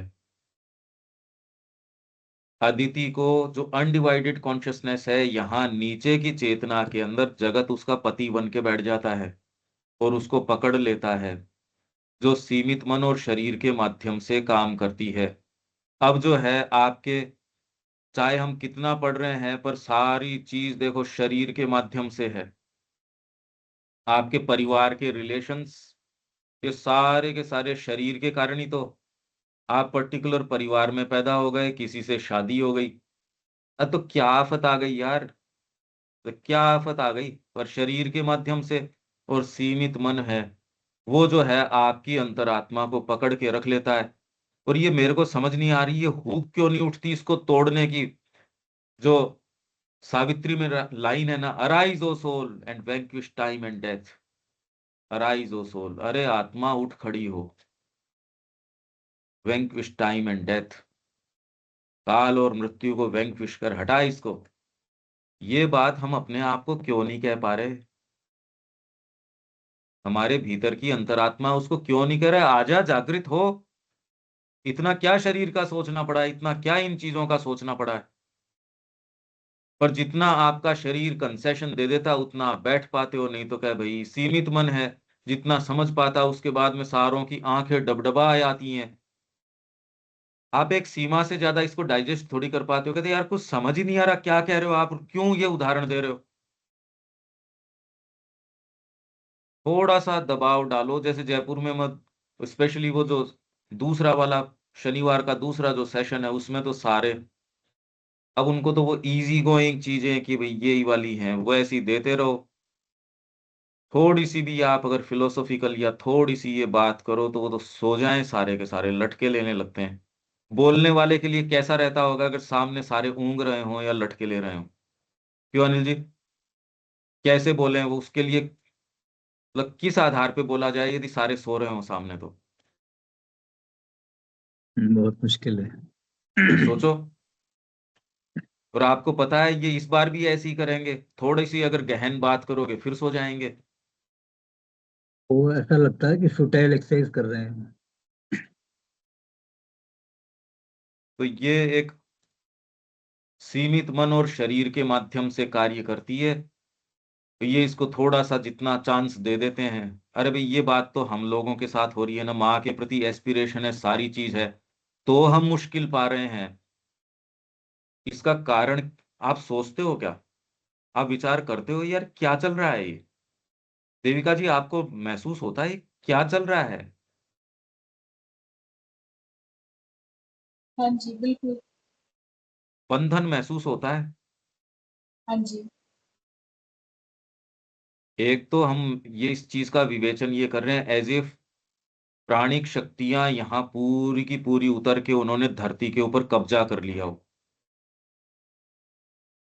अदिति को जो अनडिवाइडेड कॉन्शियसनेस है, यहाँ नीचे की चेतना के अंदर जगत उसका पति बन के बैठ जाता है और उसको पकड़ लेता है, जो सीमित मन और शरीर के माध्यम से काम करती है। अब जो है आपके, चाहे हम कितना पढ़ रहे हैं, पर सारी चीज देखो शरीर के माध्यम से है। आपके परिवार के रिलेशंस, ये सारे के सारे शरीर के कारण ही तो आप पर्टिकुलर परिवार में पैदा हो गए, किसी से शादी हो गई। अब तो क्या आफत आ गई यार, तो क्या आफत आ गई, पर शरीर के माध्यम से। और सीमित मन है, वो जो है आपकी अंतरात्मा को पकड़ के रख लेता है। और ये मेरे को समझ नहीं आ रही, ये हुक क्यों नहीं उठती इसको तोड़ने की। जो सावित्री में लाइन है ना, arise O soul and vanquish time and death, arise O soul, अरे आत्मा उठ खड़ी हो, वैंक्विश टाइम एंड डेथ, काल और मृत्यु को वैंक्विश कर हटा इसको। ये बात हम अपने आप को क्यों नहीं कह पा रहे, हमारे भीतर की अंतरात्मा उसको क्यों नहीं कह रहा है, आजा जागृत हो। इतना क्या शरीर का सोचना पड़ा है, इतना क्या इन चीजों का सोचना पड़ा है। पर जितना आपका शरीर कंसेशन दे देता उतना आप बैठ पाते हो, नहीं तो क्या भाई, सीमित मन है, जितना समझ पाता उसके बाद में सारों की आंखें डबडबा आती हैं। आप एक सीमा से ज्यादा इसको डाइजेस्ट थोड़ी कर पाते हो। कहते यार कुछ समझ ही नहीं आ रहा क्या कह रहे हो आप, क्यों ये उदाहरण दे रहे हो। थोड़ा सा दबाव डालो, जैसे जयपुर में मत, स्पेशली वो जो दूसरा वाला शनिवार का दूसरा जो सेशन है, उसमें तो सारे, अब उनको तो वो इजी गोइंग चीजें कि भाई ये ही वाली हैं, वो ऐसी देते रहो। थोड़ी सी भी आप अगर फिलोसॉफिकल या थोड़ी सी ये बात करो तो वो तो सो जाएं, सारे के सारे लटके लेने लगते हैं। बोलने वाले के लिए कैसा रहता होगा अगर सामने सारे ऊंग रहे हों या लटके ले रहे हों। क्यों अनिल जी, कैसे बोले वो, उसके लिए मतलब किस आधार पे बोला जाए यदि सारे सो रहे हों सामने तो। बहुत मुश्किल है। सोचो। और आपको पता है ये इस बार भी ऐसे ही करेंगे, थोड़ी सी अगर गहन बात करोगे फिर सो जाएंगे। वो ऐसा लगता है कि फुटाइल एक्सरसाइज कर रहे हैं। तो ये एक सीमित मन और शरीर के माध्यम से कार्य करती है। तो ये इसको थोड़ा सा जितना चांस दे देते हैं, अरे भाई ये बात तो हम लोगों के साथ हो रही है ना, माँ के प्रति एस्पिरेशन है, सारी चीज है, तो हम मुश्किल पा रहे हैं। इसका कारण आप सोचते हो क्या, आप विचार करते हो यार क्या चल रहा है ये। देविका जी आपको महसूस होता है क्या चल रहा है। हाँ जी बिल्कुल। बंधन महसूस होता है। हाँ जी। एक तो हम ये इस चीज का विवेचन ये कर रहे हैं एज इफ प्राणिक शक्तियां यहाँ पूरी की पूरी उतर के उन्होंने धरती के ऊपर कब्जा कर लिया हो।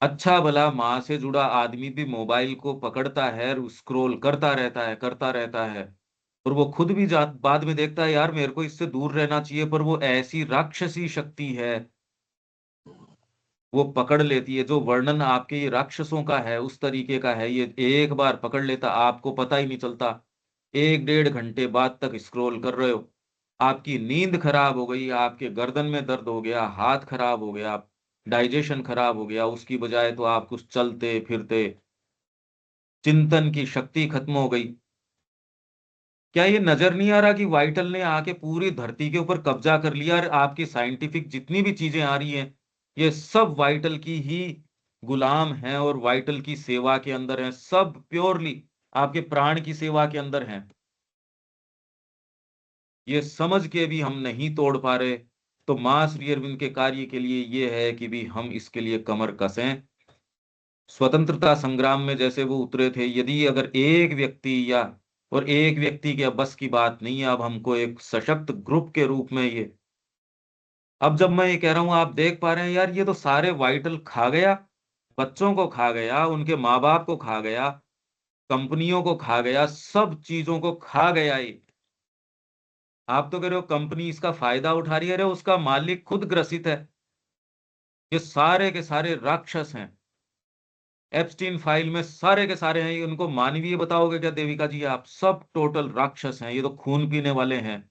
अच्छा भला माँ से जुड़ा आदमी भी मोबाइल को पकड़ता है और स्क्रॉल करता रहता है, करता रहता है। और वो खुद भी बाद में देखता है यार मेरे को इससे दूर रहना चाहिए, पर वो ऐसी राक्षसी शक्ति है, वो पकड़ लेती है। जो वर्णन आपके ये राक्षसों का है उस तरीके का है, ये एक बार पकड़ लेता आपको पता ही नहीं चलता। 1-1.5 घंटे बाद तक स्क्रॉल कर रहे हो, आपकी नींद खराब हो गई, आपके गर्दन में दर्द हो गया, हाथ खराब हो गया, डाइजेशन खराब हो गया, उसकी बजाय तो आप कुछ चलते फिरते, चिंतन की शक्ति खत्म हो गई। क्या ये नजर नहीं आ रहा कि वाइटल ने आके पूरी धरती के ऊपर कब्जा कर लिया, और आपकी साइंटिफिक जितनी भी चीजें आ रही हैं ये सब वाइटल की ही गुलाम हैं और वाइटल की सेवा के अंदर हैं, सब प्योरली आपके प्राण की सेवा के अंदर हैं। ये समझ के भी हम नहीं तोड़ पा रहे, तो मां श्री अरविंद के कार्य के लिए ये है कि भी हम इसके लिए कमर कसें। स्वतंत्रता संग्राम में जैसे वो उतरे थे, यदि अगर एक व्यक्ति या और एक व्यक्ति के बस की बात नहीं है, अब हमको एक सशक्त ग्रुप के रूप में ये, अब जब मैं ये कह रहा हूं आप देख पा रहे हैं यार, ये तो सारे वाइटल खा गया, बच्चों को खा गया, उनके माँ बाप को खा गया, कंपनियों को खा गया, सब चीजों को खा गया ये। आप तो कह रहे हो कंपनी इसका फायदा उठा रही है, अरे उसका मालिक खुद ग्रसित है। ये सारे के सारे राक्षस हैं, एप्स्टीन फाइल में सारे के सारे हैं। ये उनको मानवीय बताओगे क्या देविका जी? आप सब टोटल राक्षस हैं, ये तो खून पीने वाले हैं,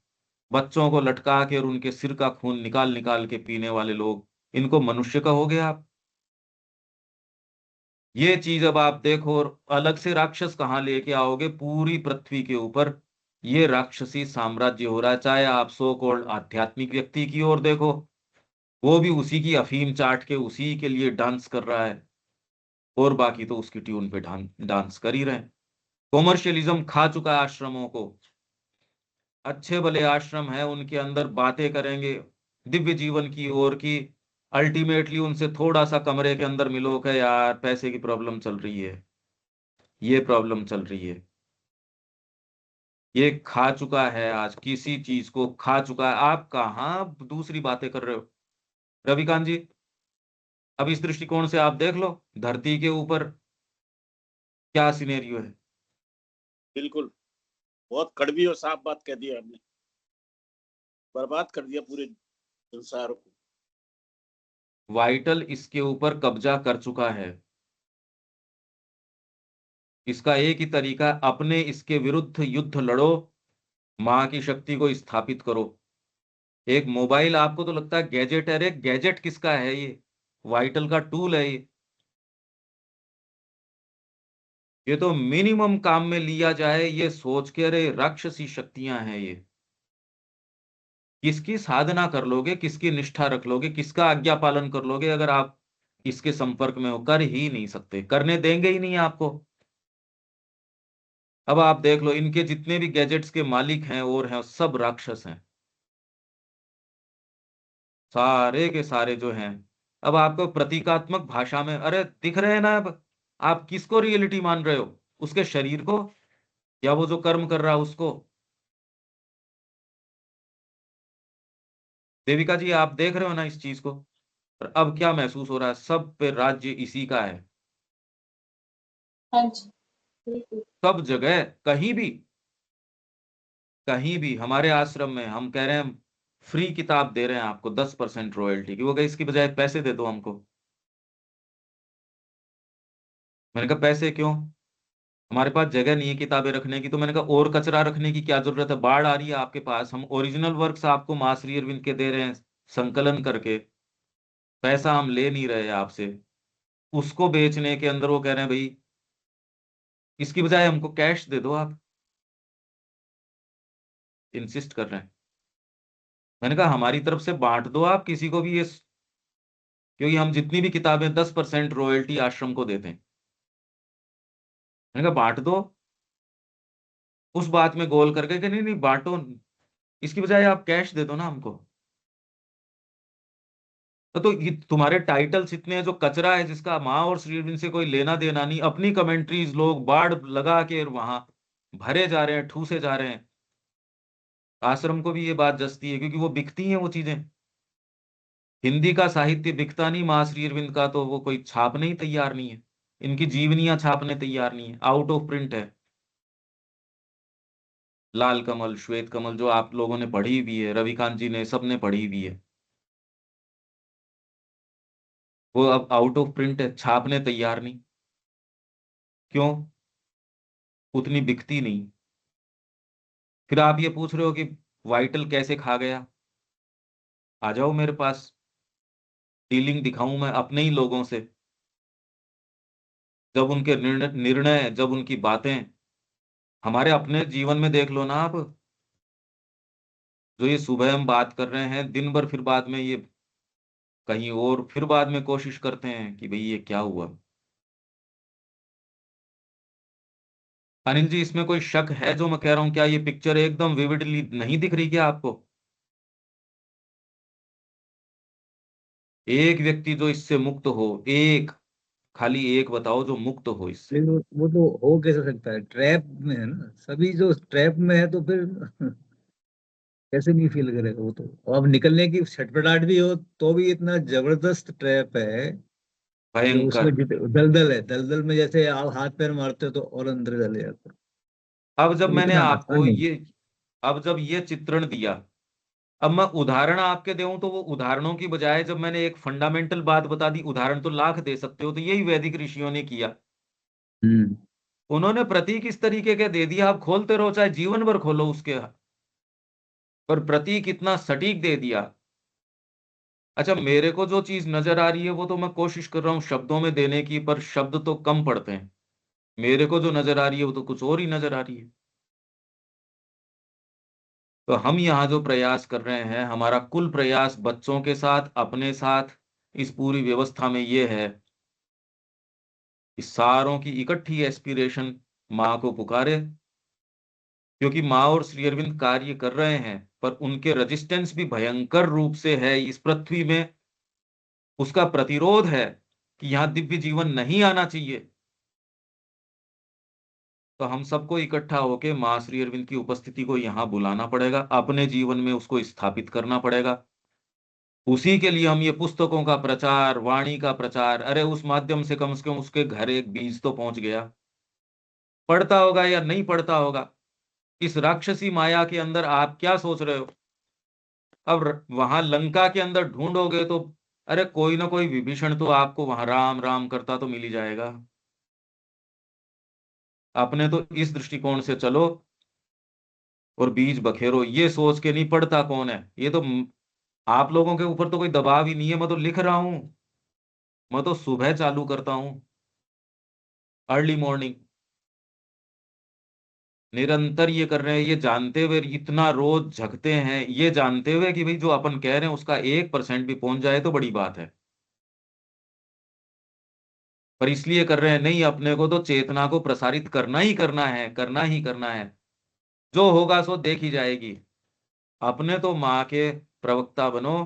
बच्चों को लटका के और उनके सिर का खून निकाल निकाल के पीने वाले लोग, इनको मनुष्य कहोगे आप? ये चीज अब आप देखो, और अलग से राक्षस कहाँ लेके आओगे? पूरी पृथ्वी के ऊपर ये राक्षसी साम्राज्य हो रहा है। चाहे आप सो कॉल्ड आध्यात्मिक व्यक्ति की ओर देखो, वो भी उसी की अफीम चाट के उसी के लिए डांस कर रहा है, और बाकी तो उसकी ट्यून पे डांस कर ही रहे हैं। कॉमर्शियलिज्म खा चुका है आश्रमों को। अच्छे भले आश्रम है, उनके अंदर बातें करेंगे दिव्य जीवन की ओर की, अल्टीमेटली उनसे थोड़ा सा कमरे के अंदर मिलो कि यार पैसे की प्रॉब्लम चल रही है, ये प्रॉब्लम चल रही है। ये खा चुका है, आज किसी चीज को खा चुका है। आप कहाँ दूसरी बातें कर रहे हो रविकांत जी? अब इस दृष्टिकोण से आप देख लो धरती के ऊपर क्या सिनेरियो है। बिल्कुल, बहुत कड़वी और साफ बात कह दी आपने, बर्बाद कर दिया पूरे संसार को। वाइटल इसके ऊपर कब्जा कर चुका है। इसका एक ही तरीका, अपने इसके विरुद्ध युद्ध लड़ो, मां की शक्ति को स्थापित करो। एक मोबाइल आपको तो लगता है गैजेट है, अरे गैजेट किसका है? ये वाइटल का टूल है ये तो मिनिमम काम में लिया जाए ये सोच के, अरे राक्षसी शक्तियां हैं ये। किसकी साधना कर लोगे, किसकी निष्ठा रख लोगे, किसका आज्ञा पालन कर लोगे अगर आप इसके संपर्क में हो? कर ही नहीं सकते, करने देंगे ही नहीं आपको। अब आप देख लो इनके जितने भी गैजेट्स के मालिक हैं और हैं, सब राक्षस हैं, सारे के सारे जो हैं। अब आपको प्रतीकात्मक भाषा में अरे दिख रहे हैं ना? अब आप किसको रियलिटी मान रहे हो? उसके शरीर को, या वो जो कर्म कर रहा है उसको? देविका जी आप देख रहे हो ना इस चीज को? और अब क्या महसूस हो रहा है? सब पे राज्य इसी का है, हाँ जी, बिल्कुल। सब जगह, कहीं भी हमारे आश्रम में हम कह रहे हैं फ्री किताब दे रहे हैं आपको 10% रॉयल्टी की, वो कहे इसकी बजाय पैसे दे दो हमको। मैंने कहा पैसे क्यों? हमारे पास जगह नहीं है किताबें रखने की। तो मैंने कहा और कचरा रखने की क्या जरूरत है? बाढ़ आ रही है आपके पास, हम ओरिजिनल वर्क्स आपको मां श्री अरविंद के दे रहे हैं संकलन करके, पैसा हम ले नहीं रहे आपसे। उसको बेचने के अंदर वो कह रहे हैं भाई इसकी बजाय हमको कैश दे दो आप, इंसिस्ट कर रहे हैं। मैंने कहा हमारी तरफ से बांट दो आप किसी को भी ये, क्योंकि हम जितनी भी किताबें 10% रॉयल्टी आश्रम को देते हैं। मैंने कहा बांट दो। उस बात में गोल करके कि नहीं नहीं बांटो, इसकी बजाय आप कैश दे दो ना हमको। तो ये तुम्हारे टाइटल्स इतने हैं, जो कचरा है जिसका माँ और श्री अरविंद से कोई लेना देना नहीं, अपनी कमेंट्रीज लोग बाढ़ लगा के वहां भरे जा रहे हैं, ठूसे जा रहे हैं। आश्रम को भी ये बात जचती है क्योंकि वो बिकती हैं वो चीजें। हिंदी का साहित्य बिकता नहीं, माँ श्री अरविंद का तो वो कोई छापने ही तैयार नहीं है, इनकी जीवनियां छापने तैयार नहीं है, आउट ऑफ प्रिंट है। लाल कमल, श्वेत कमल जो आप लोगों ने पढ़ी भी है, रविकांत जी ने, सबने पढ़ी भी है, वो अब आउट ऑफ प्रिंट है, छापने तैयार नहीं। क्यों? उतनी बिकती नहीं। फिर आप ये पूछ रहे हो कि वाइटल कैसे खा गया। आ जाओ मेरे पास, डीलिंग दिखाऊं मैं अपने ही लोगों से। जब उनके निर्णय, जब उनकी बातें, हमारे अपने जीवन में देख लो ना आप। जो ये सुबह हम बात कर रहे हैं, दिन भर फिर बाद में ये कहीं और, फिर बाद में कोशिश करते हैं कि भाई ये क्या हुआ। अनिल जी, इसमें कोई शक है जो मैं कह रहा हूं? क्या ये पिक्चर एकदम विविडली नहीं दिख रही क्या आपको? एक व्यक्ति जो इससे मुक्त हो, एक, खाली एक बताओ जो मुक्त हो इससे। लेकिन वो तो हो कैसे सकता है, ट्रैप में है ना सभी, जो ट्रैप में है तो फिर कैसे नहीं फील करेगा वो तो। और अब निकलने की छटपटाहट भी हो तो भी इतना जबरदस्त ट्रैप है जो उसमें भयंकर। दलदल है, दलदल में जैसे आप हाथ पैर मारते हो तो और अंदर चले जाते हो। अब जब तो मैंने इतना आसान आपको नहीं। ये, अब जब ये चित्रण दिया, अब मैं उदाहरण आपके दूं तो वो उदाहरणों की बजाय जब मैंने एक फंडामेंटल बात बता दी, उदाहरण तो लाख दे सकते हो, तो यही वैदिक ऋषियों ने किया। हम्म। उन्होंने प्रतीक इस तरीके के दे दिया, आप खोलते रहो चाहे जीवन भर खोलो उसके, पर प्रतीक इतना सटीक दे दिया। अच्छा, मेरे को जो चीज नजर आ रही है वो तो मैं कोशिश कर रहा हूं शब्दों में देने की, पर शब्द तो कम पड़ते हैं। मेरे को जो नजर आ रही है वो तो कुछ और ही नजर आ रही है। तो हम यहाँ जो प्रयास कर रहे हैं, हमारा कुल प्रयास बच्चों के साथ, अपने साथ, इस पूरी व्यवस्था में ये है कि सारों की इकट्ठी एस्पिरेशन माँ को पुकारे। क्योंकि माँ और श्री अरविंद कार्य कर रहे हैं, पर उनके रेजिस्टेंस भी भयंकर रूप से है इस पृथ्वी में। उसका प्रतिरोध है कि यहाँ दिव्य जीवन नहीं आना चाहिए। तो हम सबको इकट्ठा होकर माँ श्री अरविंद की उपस्थिति को यहाँ बुलाना पड़ेगा, अपने जीवन में उसको स्थापित करना पड़ेगा। उसी के लिए हम ये पुस्तकों का प्रचार, वाणी का प्रचार, अरे उस माध्यम से कम उसके घर एक बीज तो पहुंच गया। पढ़ता होगा या नहीं पढ़ता होगा, इस राक्षसी माया के अंदर आप क्या सोच रहे हो? अब वहां लंका के अंदर ढूंढोगे तो अरे कोई ना कोई विभीषण तो आपको वहां राम राम करता तो मिल ही जाएगा। अपने तो इस दृष्टिकोण से चलो और बीज बखेरो, ये सोच के नहीं पढ़ता कौन है। ये तो आप लोगों के ऊपर तो कोई दबाव ही नहीं है, मैं तो लिख रहा हूं। मैं तो सुबह चालू करता हूं, अर्ली मॉर्निंग, निरंतर ये कर रहे हैं, ये जानते हुए इतना रोज झकते हैं, ये जानते हुए कि भाई जो अपन कह रहे हैं उसका 1% भी पहुंच जाए तो बड़ी बात है। पर इसलिए कर रहे हैं नहीं, अपने को तो चेतना को प्रसारित करना ही करना है, करना ही करना है। जो होगा सो देखी जाएगी। अपने तो माँ के प्रवक्ता बनो,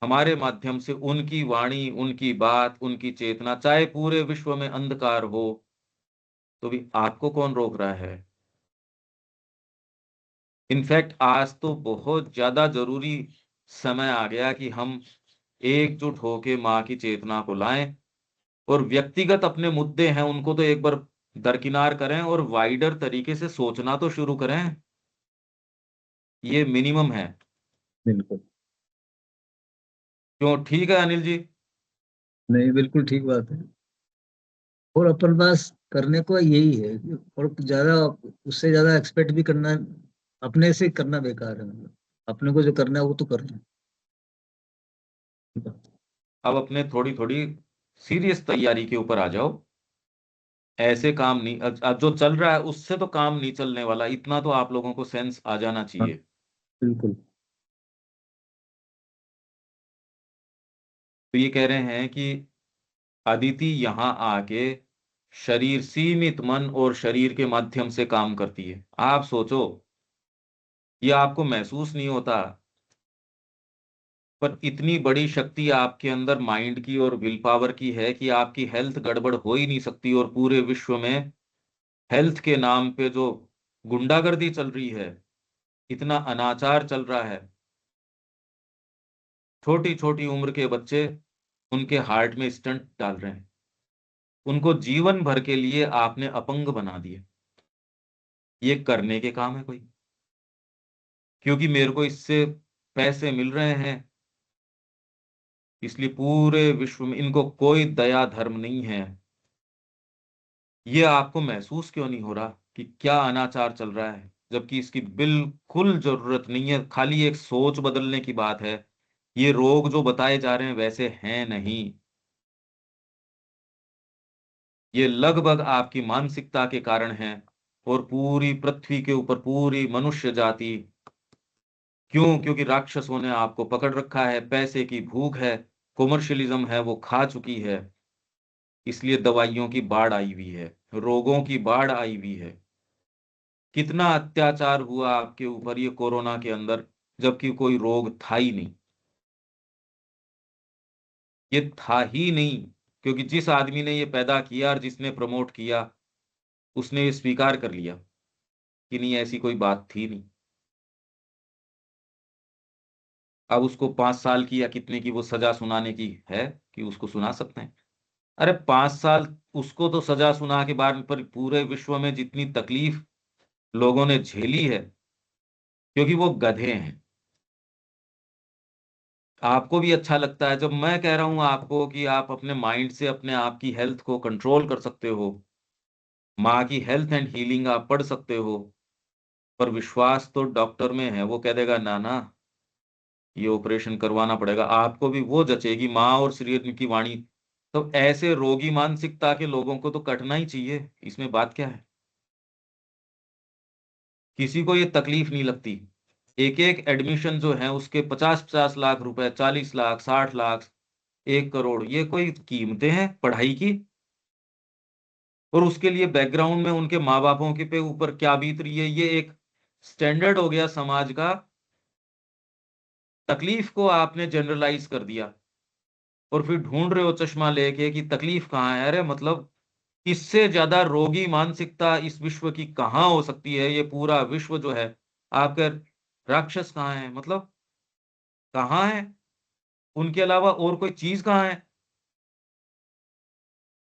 हमारे माध्यम से उनकी वाणी, उनकी बात, उनकी चेतना, चाहे पूरे विश्व में अंधकार हो तो भी आपको कौन रोक रहा है? इनफैक्ट आज तो बहुत ज्यादा जरूरी समय आ गया कि हम एकजुट होके माँ की चेतना को लाएं, और व्यक्तिगत अपने मुद्दे हैं उनको तो एक बार दरकिनार करें और वाइडर तरीके से सोचना तो शुरू करें। ये मिनिमम है। बिल्कुल। क्यों, ठीक है अनिल जी? नहीं, बिल्कुल ठीक बात है। और अपन पास करने को यही है और ज्यादा, उससे ज्यादा एक्सपेक्ट भी करना अपने से करना बेकार है। मतलब अपने को जो करना है वो तो करना है। अब अपने थोड़ी थोड़ी सीरियस तैयारी के ऊपर आ जाओ। ऐसे काम नहीं, अब जो चल रहा है उससे तो काम नहीं चलने वाला, इतना तो आप लोगों को सेंस आ जाना हाँ, चाहिए। बिल्कुल। तो ये कह रहे हैं कि अदिति यहाँ आके शरीर, सीमित मन और शरीर के माध्यम से काम करती है। आप सोचो, ये आपको महसूस नहीं होता, पर इतनी बड़ी शक्ति आपके अंदर माइंड की और विल पावर की है कि आपकी हेल्थ गड़बड़ हो ही नहीं सकती। और पूरे विश्व में हेल्थ के नाम पे जो गुंडागर्दी चल रही है, इतना अनाचार चल रहा है, छोटी छोटी उम्र के बच्चे उनके हार्ट में स्टंट डाल रहे हैं, उनको जीवन भर के लिए आपने अपंग बना दिया। ये करने के काम है कोई? क्योंकि मेरे को इससे पैसे मिल रहे हैं, इसलिए पूरे विश्व में इनको कोई दया धर्म नहीं है। ये आपको महसूस क्यों नहीं हो रहा कि क्या अनाचार चल रहा है? जबकि इसकी बिल्कुल जरूरत नहीं है, खाली एक सोच बदलने की बात है। ये रोग जो बताए जा रहे हैं वैसे हैं नहीं, ये लगभग आपकी मानसिकता के कारण है। और पूरी पृथ्वी के ऊपर पूरी मनुष्य जाति, क्यों? क्योंकि राक्षसों ने आपको पकड़ रखा है, पैसे की भूख है, कॉमर्शियलिज्म है वो खा चुकी है, इसलिए दवाइयों की बाढ़ आई हुई है, रोगों की बाढ़ आई हुई है। कितना अत्याचार हुआ आपके ऊपर ये कोरोना के अंदर, जबकि कोई रोग था ही नहीं, ये था ही नहीं। क्योंकि जिस आदमी ने ये पैदा किया और जिसने प्रमोट किया, उसने ये स्वीकार कर लिया कि नहीं, ऐसी कोई बात थी नहीं। अब उसको 5 साल की या कितने की वो सजा सुनाने की है कि उसको सुना सकते हैं? अरे 5 साल उसको तो सजा सुना के बाद पर पूरे विश्व में जितनी तकलीफ लोगों ने झेली है, क्योंकि वो गधे हैं। आपको भी अच्छा लगता है जब मैं कह रहा हूं आपको कि आप अपने माइंड से अपने आप की हेल्थ को कंट्रोल कर सकते हो, माँ की हेल्थ एंड हीलिंग आप पढ़ सकते हो। पर विश्वास तो डॉक्टर में है, वो कह देगा ना ना, ये ऑपरेशन करवाना पड़ेगा, आपको भी वो जचेगी माँ और श्री की वाणी। तो ऐसे रोगी मानसिकता के लोगों को तो कटना ही चाहिए, इसमें बात क्या है? किसी को ये तकलीफ नहीं लगती। एक एक एडमिशन जो है उसके 50-50 लाख रुपए, 40 लाख, 60 लाख, 1 करोड़, ये कोई कीमतें हैं पढ़ाई की? और उसके लिए बैकग्राउंड में उनके माँ बापों के पे ऊपर क्या बीत रही है, ये एक स्टैंडर्ड हो गया समाज का। तकलीफ को आपने जनरलाइज कर दिया और फिर ढूंढ रहे हो चश्मा लेके कि तकलीफ कहाँ है। अरे मतलब इससे ज्यादा रोगी मानसिकता इस विश्व की कहाँ हो सकती है? ये पूरा विश्व जो है आपका, राक्षस कहाँ है? मतलब कहाँ है? उनके अलावा और कोई चीज कहाँ है?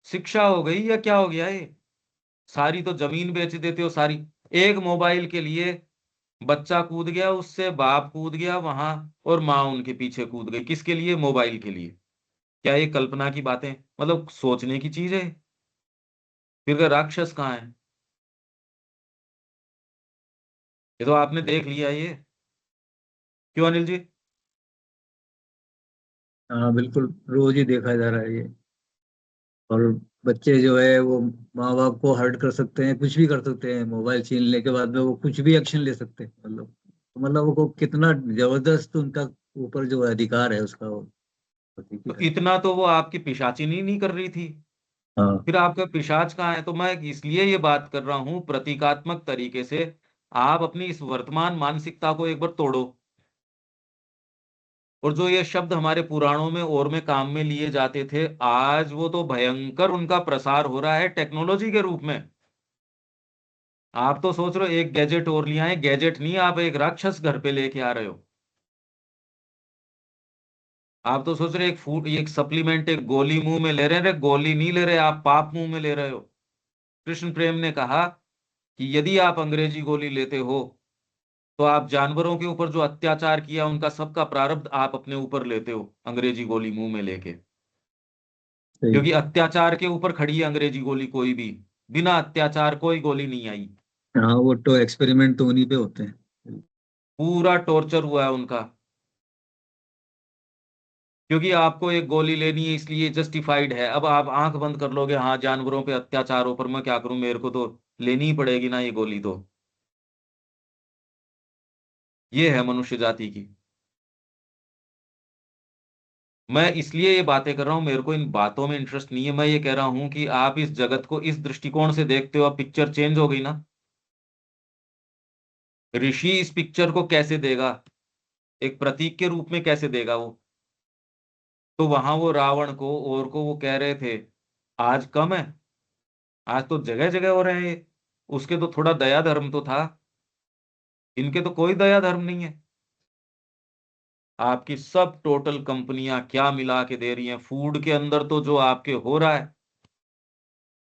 शिक्षा हो गई या क्या हो गया ये? सारी तो जमीन बेच देते हो सारी, एक मोबाइल के लिए। बच्चा कूद गया उससे, बाप कूद गया वहां, और माँ उनके पीछे कूद गई, किसके लिए? मोबाइल के लिए। क्या ये कल्पना की बातें, मतलब सोचने की चीज है? फिर राक्षस कहाँ है? ये तो आपने देख लिया ये, क्यों अनिल जी? हाँ बिल्कुल, रोज ही देखा जा रहा है ये। और बच्चे जो है वो माँ बाप को हर्ट कर सकते हैं, कुछ भी कर सकते हैं, मोबाइल छीनने के बाद में वो कुछ भी एक्शन ले सकते हैं। मतलब वो कितना जबरदस्त उनका ऊपर जो अधिकार है उसका, वो ठीक तो है। इतना तो वो आपकी पिशाचिनी नहीं कर रही थी, हाँ फिर आपका पिशाच कहाँ है? तो मैं इसलिए ये बात कर रहा हूं प्रतीकात्मक तरीके से, आप अपनी इस वर्तमान मानसिकता को एक बार तोड़ो। और जो ये शब्द हमारे पुराणों में और में काम में लिए जाते थे, आज वो तो भयंकर उनका प्रसार हो रहा है टेक्नोलॉजी के रूप में। आप तो सोच रहे हो एक गैजेट और लिया है, गैजेट नहीं, आप एक राक्षस घर पे लेके आ रहे हो। आप तो सोच रहे एक फूड, एक सप्लीमेंट, एक गोली मुंह में ले रहे हैं। गोली नहीं ले रहे आप, पाप मुंह में ले रहे हो। कृष्ण प्रेम ने कहा कि यदि आप अंग्रेजी गोली लेते हो तो आप जानवरों के ऊपर जो अत्याचार किया उनका सबका प्रारब्ध आप अपने ऊपर लेते हो, अंग्रेजी गोली मुंह में लेके। सही। क्योंकि अत्याचार के ऊपर खड़ी है अंग्रेजी गोली, कोई भी बिना अत्याचार कोई गोली नहीं आई। हाँ वो तो एक्सपेरिमेंट तो उन्हीं पे होते हैं। पूरा टॉर्चर हुआ है उनका। क्योंकि आपको एक गोली लेनी है इसलिए जस्टिफाइड है। अब आप आंख बंद कर लोगे, हाँ जानवरों पे अत्याचार हो, पर मैं क्या करूं, मेरे को तो लेनी ही पड़ेगी ना ये गोली। तो ये है मनुष्य जाति की। मैं इसलिए ये बातें कर रहा हूं, मेरे को इन बातों में इंटरेस्ट नहीं है। मैं ये कह रहा हूं कि आप इस जगत को इस दृष्टिकोण से देखते हो, अब पिक्चर चेंज हो गई ना। ऋषि इस पिक्चर को कैसे देगा, एक प्रतीक के रूप में कैसे देगा वो? तो वहां वो रावण को और को वो कह रहे थे आज कम है, आज तो जगह जगह हो रहे हैं ये। उसके तो थोड़ा दया धर्म तो था, इनके तो कोई दया धर्म नहीं है। आपकी सब टोटल कंपनियां क्या मिला के दे रही हैं फूड के अंदर, तो जो आपके हो रहा है,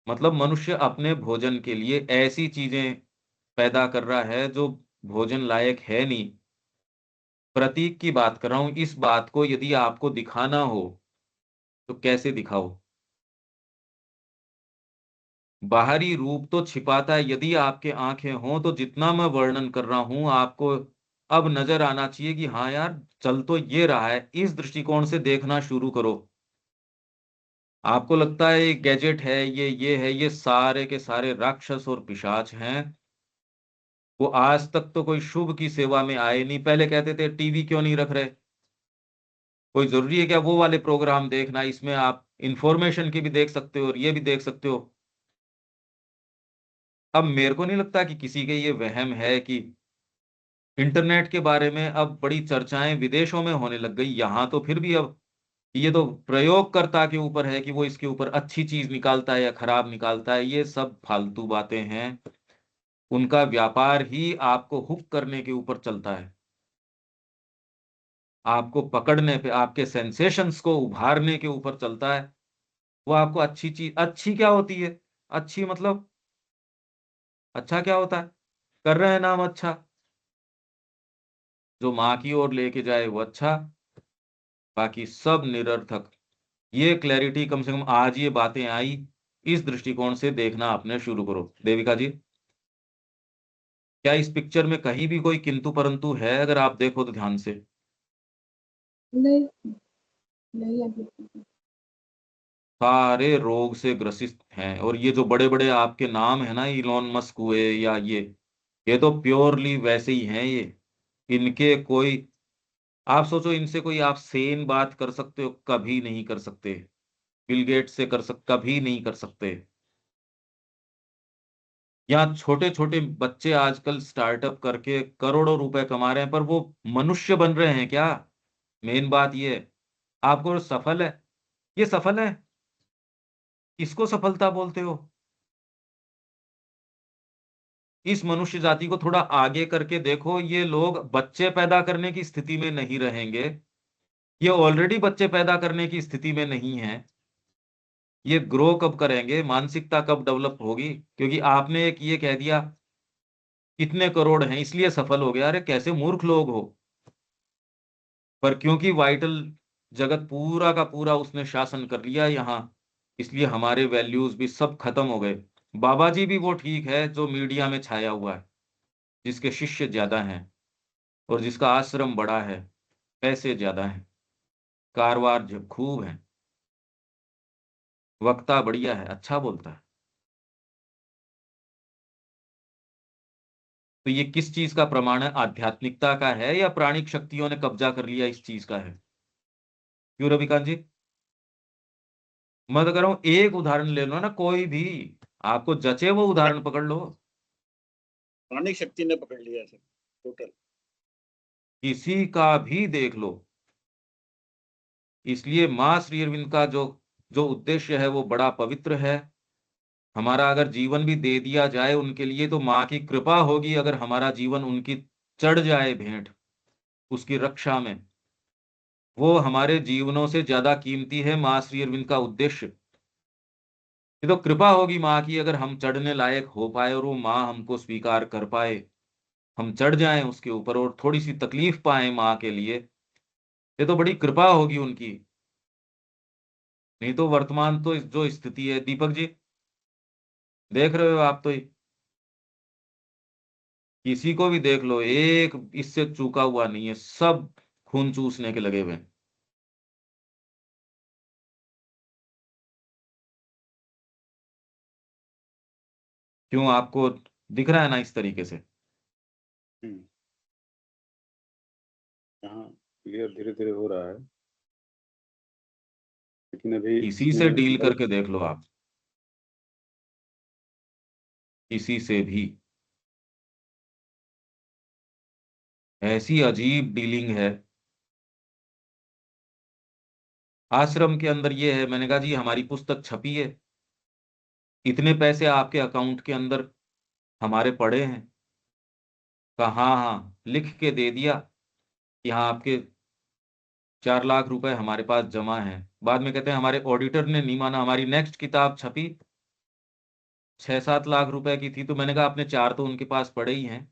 मतलब मनुष्य अपने भोजन के लिए ऐसी चीजें पैदा कर रहा है जो भोजन लायक है नहीं। प्रतीक की बात कर रहा हूं, इस बात को यदि आपको दिखाना हो तो कैसे दिखाओ? बाहरी रूप तो छिपाता है। यदि आपके आंखें हों तो जितना मैं वर्णन कर रहा हूं आपको अब नजर आना चाहिए कि हाँ यार चल तो ये रहा है। इस दृष्टिकोण से देखना शुरू करो। आपको लगता है ये गैजेट है, ये है, ये सारे के सारे राक्षस और पिशाच हैं। वो आज तक तो कोई शुभ की सेवा में आए नहीं। पहले कहते थे टीवी क्यों नहीं रख रहे, कोई जरूरी है क्या वो वाले प्रोग्राम देखना, इसमें आप इंफॉर्मेशन की भी देख सकते हो और ये भी देख सकते हो। अब मेरे को नहीं लगता कि किसी के ये वहम है कि इंटरनेट के बारे में अब बड़ी चर्चाएं विदेशों में होने लग गई। यहां तो फिर भी अब ये तो प्रयोगकर्ता के ऊपर है कि वो इसके ऊपर अच्छी चीज निकालता है या खराब निकालता है। ये सब फालतू बातें हैं। उनका व्यापार ही आपको हुक करने के ऊपर चलता है, आपको पकड़ने पे, आपके सेंसेशंस को उभारने के ऊपर चलता है। वो आपको अच्छी चीज, अच्छी क्या होती है, अच्छी मतलब अच्छा क्या होता है, कर रहे हैं नाम अच्छा, जो माँ की ओर लेके जाए वो अच्छा, बाकी सब निरर्थक। ये क्लैरिटी कम से कम आज ये बातें आई, इस दृष्टिकोण से देखना आपने शुरू करो। देविका जी, क्या इस पिक्चर में कहीं भी कोई किंतु परंतु है? अगर आप देखो तो ध्यान से, नहीं, नहीं है बिल्कुल। सारे रोग से ग्रसित हैं। और ये जो बड़े बड़े आपके नाम है ना, इलॉन मस्क हुए या ये तो प्योरली वैसे ही हैं ये। इनके कोई, आप सोचो इनसे कोई आप सेन बात कर सकते हो? कभी नहीं कर सकते। बिल गेट से कभी नहीं कर सकते। यहाँ छोटे छोटे बच्चे आजकल स्टार्टअप करके करोड़ों रुपए कमा रहे हैं, पर वो मनुष्य बन रहे हैं क्या? मेन बात ये है। आपको सफल है, ये सफल है, इसको सफलता बोलते हो? इस मनुष्य जाति को थोड़ा आगे करके देखो। ये लोग बच्चे पैदा करने की स्थिति में नहीं रहेंगे, ये ऑलरेडी बच्चे पैदा करने की स्थिति में नहीं है। ये ग्रो कब करेंगे, मानसिकता कब डेवलप होगी? क्योंकि आपने एक ये कह दिया इतने करोड़ हैं इसलिए सफल हो गया। अरे कैसे मूर्ख लोग हो। पर क्योंकि वाइटल जगत पूरा का पूरा उसने शासन कर लिया यहाँ, इसलिए हमारे वैल्यूज भी सब खत्म हो गए। बाबा जी भी वो ठीक है जो मीडिया में छाया हुआ है, जिसके शिष्य ज्यादा हैं और जिसका आश्रम बड़ा है, पैसे ज्यादा हैं, कारवार खूब है, वक्ता बढ़िया है, अच्छा बोलता है। तो ये किस चीज का प्रमाण है? आध्यात्मिकता का है या प्राणिक शक्तियों ने कब्जा कर लिया इस चीज का है? क्यों रविकांत जी? मैं तो कह रहा हूं एक उदाहरण ले लो ना, कोई भी आपको जचे वो उदाहरण पकड़ लो। प्राणिक शक्ति ने पकड़ लिया सर, टोटल। किसी का भी देख लो। इसलिए माँ श्री अरविंद का जो जो उद्देश्य है वो बड़ा पवित्र है। हमारा अगर जीवन भी दे दिया जाए उनके लिए तो माँ की कृपा होगी। अगर हमारा जीवन उनकी चढ़ जाए भेंट उसकी रक्षा में, वो हमारे जीवनों से ज्यादा कीमती है माँ श्री अरविंद का उद्देश्य। ये तो कृपा होगी माँ की, अगर हम चढ़ने लायक हो पाए और वो माँ हमको स्वीकार कर पाए, हम चढ़ जाएं उसके ऊपर और थोड़ी सी तकलीफ पाए माँ के लिए, ये तो बड़ी कृपा होगी उनकी। नहीं तो वर्तमान तो जो स्थिति है, दीपक जी देख रहे हो आप तो, किसी को भी देख लो एक इससे चूका हुआ नहीं है, सब खून चूसने के लगे हुए हैं। क्यों, आपको दिख रहा है ना इस तरीके से? हाँ, क्लियर धीरे धीरे हो रहा है, लेकिन अभी किसी से डील इसमें करके देख लो आप, किसी से भी ऐसी अजीब डीलिंग है। आश्रम के अंदर ये है, मैंने कहा जी हमारी पुस्तक छपी है, इतने पैसे आपके अकाउंट के अंदर हमारे पड़े हैं। कहा हाँ हाँ, लिख के दे दिया कि हाँ आपके 4 लाख रुपए हमारे पास जमा है। बाद में कहते हैं हमारे ऑडिटर ने नहीं माना। हमारी नेक्स्ट किताब छपी 6-7 लाख रुपए की थी, तो मैंने कहा अपने 4 तो उनके पास पड़े ही हैं।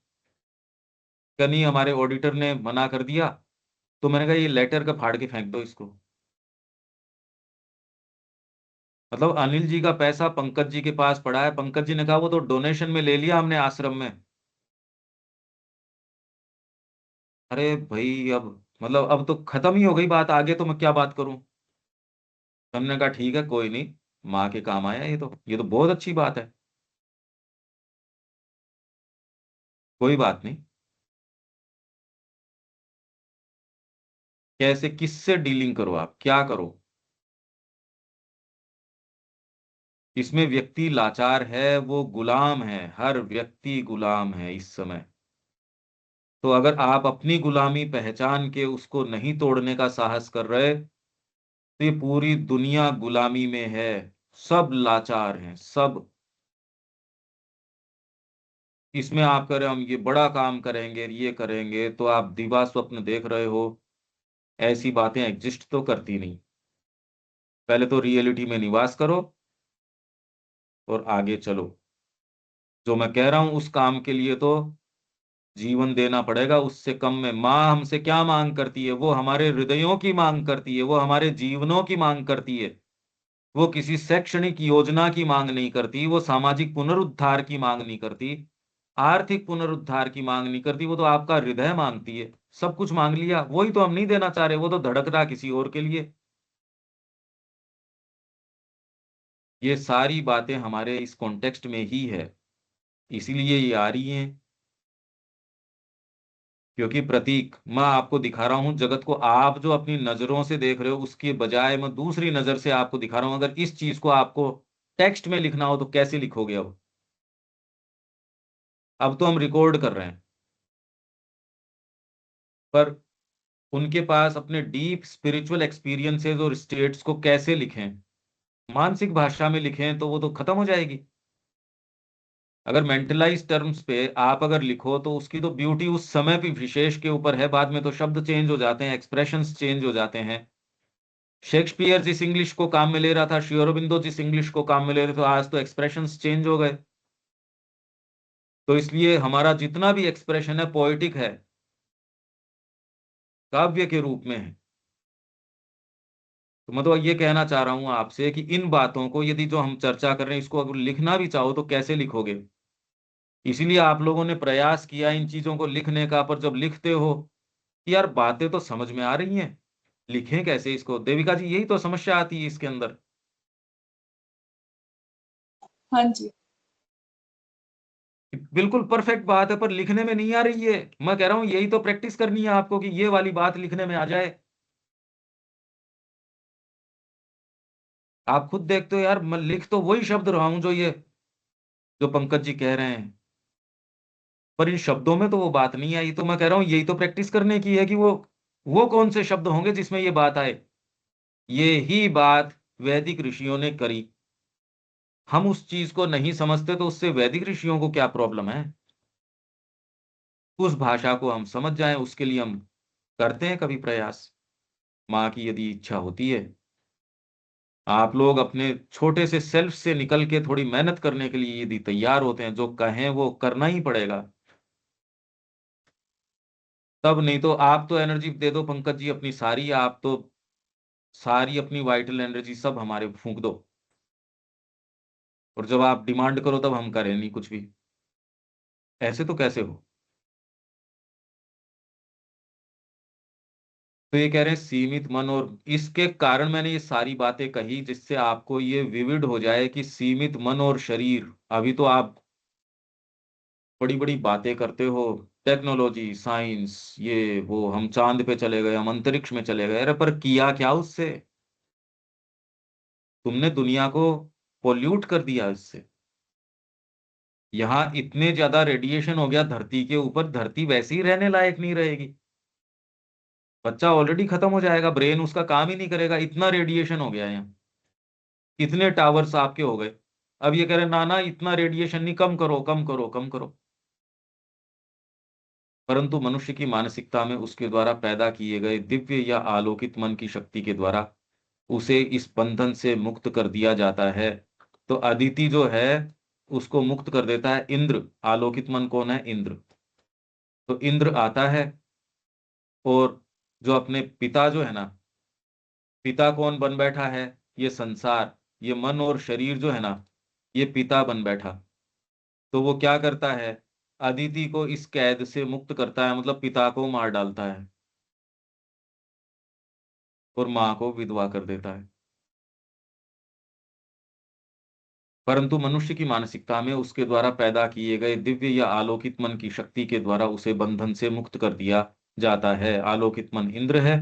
कहीं हमारे ऑडिटर ने मना कर दिया, तो मैंने कहा ये लेटर का फाड़ के फेंक दो इसको। मतलब अनिल जी का पैसा पंकज जी के पास पड़ा है, पंकज जी ने कहा वो तो डोनेशन में ले लिया हमने आश्रम में। अरे भाई अब मतलब अब तो खत्म ही हो गई बात, आगे तो मैं क्या बात करूं। हमने कहा ठीक है कोई नहीं, माँ के काम आया, ये तो बहुत अच्छी बात है, कोई बात नहीं। कैसे किससे डीलिंग करो, आप क्या करो, इसमें व्यक्ति लाचार है, वो गुलाम है, हर व्यक्ति गुलाम है इस समय। तो अगर आप अपनी गुलामी पहचान के उसको नहीं तोड़ने का साहस कर रहे, तो ये पूरी दुनिया गुलामी में है, सब लाचार हैं सब। इसमें आप करें हम ये बड़ा काम करेंगे, ये करेंगे, तो आप दिवा स्वप्न देख रहे हो, ऐसी बातें एग्जिस्ट तो करती नहीं। पहले तो रियलिटी में निवास करो और आगे चलो। जो मैं कह रहा हूं उस काम के लिए तो जीवन देना पड़ेगा, उससे कम में। माँ हमसे क्या मांग करती है? वो हमारे हृदयों की मांग करती है, वो हमारे जीवनों की मांग करती है। वो किसी शैक्षणिक योजना की मांग नहीं करती, वो सामाजिक पुनरुद्धार की मांग नहीं करती, आर्थिक पुनरुद्धार की मांग नहीं करती, वो तो आपका हृदय मांगती है। सब कुछ मांग लिया, वही तो हम नहीं देना चाह रहे, वो तो धड़क रहा किसी और के लिए। ये सारी बातें हमारे इस कॉन्टेक्स्ट में ही है, इसीलिए ये आ रही हैं। क्योंकि प्रतीक, मैं आपको दिखा रहा हूं जगत को, आप जो अपनी नजरों से देख रहे हो उसके बजाय मैं दूसरी नजर से आपको दिखा रहा हूं। अगर इस चीज को आपको टेक्स्ट में लिखना हो तो कैसे लिखोगे? अब तो हम रिकॉर्ड कर रहे हैं, पर उनके पास अपने डीप स्पिरिचुअल एक्सपीरियंसेस और स्टेट्स को कैसे लिखें, मानसिक भाषा में लिखें तो वो तो खत्म हो जाएगी। अगर मेंटलाइज टर्म्स पे आप अगर लिखो तो उसकी तो ब्यूटी उस समय भी विशेष के ऊपर है, बाद में तो शब्द चेंज हो जाते हैं, एक्सप्रेशंस चेंज हो जाते हैं। शेक्सपियर जिस इंग्लिश को काम में ले रहा था, श्री अरबिंदो जिस इंग्लिश को काम में ले रहे थे, आज तो एक्सप्रेशंस चेंज हो गए। तो इसलिए हमारा जितना भी एक्सप्रेशन है पोएटिक है, काव्य के रूप में है। तो मैं तो ये कहना चाह रहा हूं आपसे कि इन बातों को यदि जो हम चर्चा कर रहे हैं इसको अगर लिखना भी चाहो तो कैसे लिखोगे? इसीलिए आप लोगों ने प्रयास किया इन चीजों को लिखने का, पर जब लिखते हो कि यार बातें तो समझ में आ रही हैं, लिखें कैसे इसको? देविका जी, यही तो समस्या आती है इसके अंदर। हाँ जी। बिल्कुल परफेक्ट बात है पर लिखने में नहीं आ रही है। मैं कह रहा हूं यही तो प्रैक्टिस करनी है आपको कि ये वाली बात लिखने में आ जाए। आप खुद देखते हो यार, मैं लिख तो वही शब्द रहा हूं जो पंकज जी कह रहे हैं, पर इन शब्दों में तो वो बात नहीं आई। तो मैं कह रहा हूं यही तो प्रैक्टिस करने की है कि वो कौन से शब्द होंगे जिसमें ये बात आए। ये ही बात वैदिक ऋषियों ने करी। हम उस चीज को नहीं समझते तो उससे वैदिक ऋषियों को क्या प्रॉब्लम है? उस भाषा को हम समझ जाएं, उसके लिए हम करते हैं कभी प्रयास। माँ की यदि इच्छा होती है, आप लोग अपने छोटे से सेल्फ से निकल के थोड़ी मेहनत करने के लिए यदि तैयार होते हैं, जो कहें वो करना ही पड़ेगा। तब नहीं तो आप तो एनर्जी दे दो पंकज जी अपनी सारी, आप तो सारी अपनी वाइटल एनर्जी सब हमारे फूंक दो, और जब आप डिमांड करो तब हम करें नहीं कुछ भी। ऐसे तो कैसे हो? तो ये कह रहे हैं सीमित मन, और इसके कारण मैंने ये सारी बातें कही जिससे आपको ये विविड हो जाए कि सीमित मन और शरीर। अभी तो आप बड़ी बड़ी बातें करते हो, टेक्नोलॉजी, साइंस, ये वो, हम चांद पे चले गए, हम अंतरिक्ष में चले गए, अरे पर किया क्या उससे? तुमने दुनिया को पोल्यूट कर दिया इससे। यहाँ इतने ज्यादा रेडिएशन हो गया धरती के ऊपर, धरती वैसे ही रहने लायक नहीं रहेगी। बच्चा ऑलरेडी खत्म हो जाएगा, ब्रेन उसका काम ही नहीं करेगा, इतना रेडिएशन हो गया है यहाँ। इतने टावर्स आपके हो गए, अब ये कह रहे ना ना इतना रेडिएशन नहीं, कम करो कम करो कम करो। परंतु मनुष्य की मानसिकता में उसके द्वारा पैदा किए गए दिव्य या आलोकित मन की शक्ति के द्वारा उसे इस बंधन से मुक्त कर दिया जाता है। तो अदिति जो है उसको मुक्त कर देता है इंद्र। आलोकित मन कौन है? इंद्र। तो इंद्र आता है, और जो अपने पिता जो है ना, पिता कौन बन बैठा है? ये संसार, ये मन और शरीर जो है ना, ये पिता बन बैठा। तो वो क्या करता है, अदिति को इस कैद से मुक्त करता है, मतलब पिता को मार डालता है और मां को विधवा कर देता है। परंतु मनुष्य की मानसिकता में उसके द्वारा पैदा किए गए दिव्य या आलोकित मन की शक्ति के द्वारा उसे बंधन से मुक्त कर दिया जाता है। आलोकित मन इंद्र है।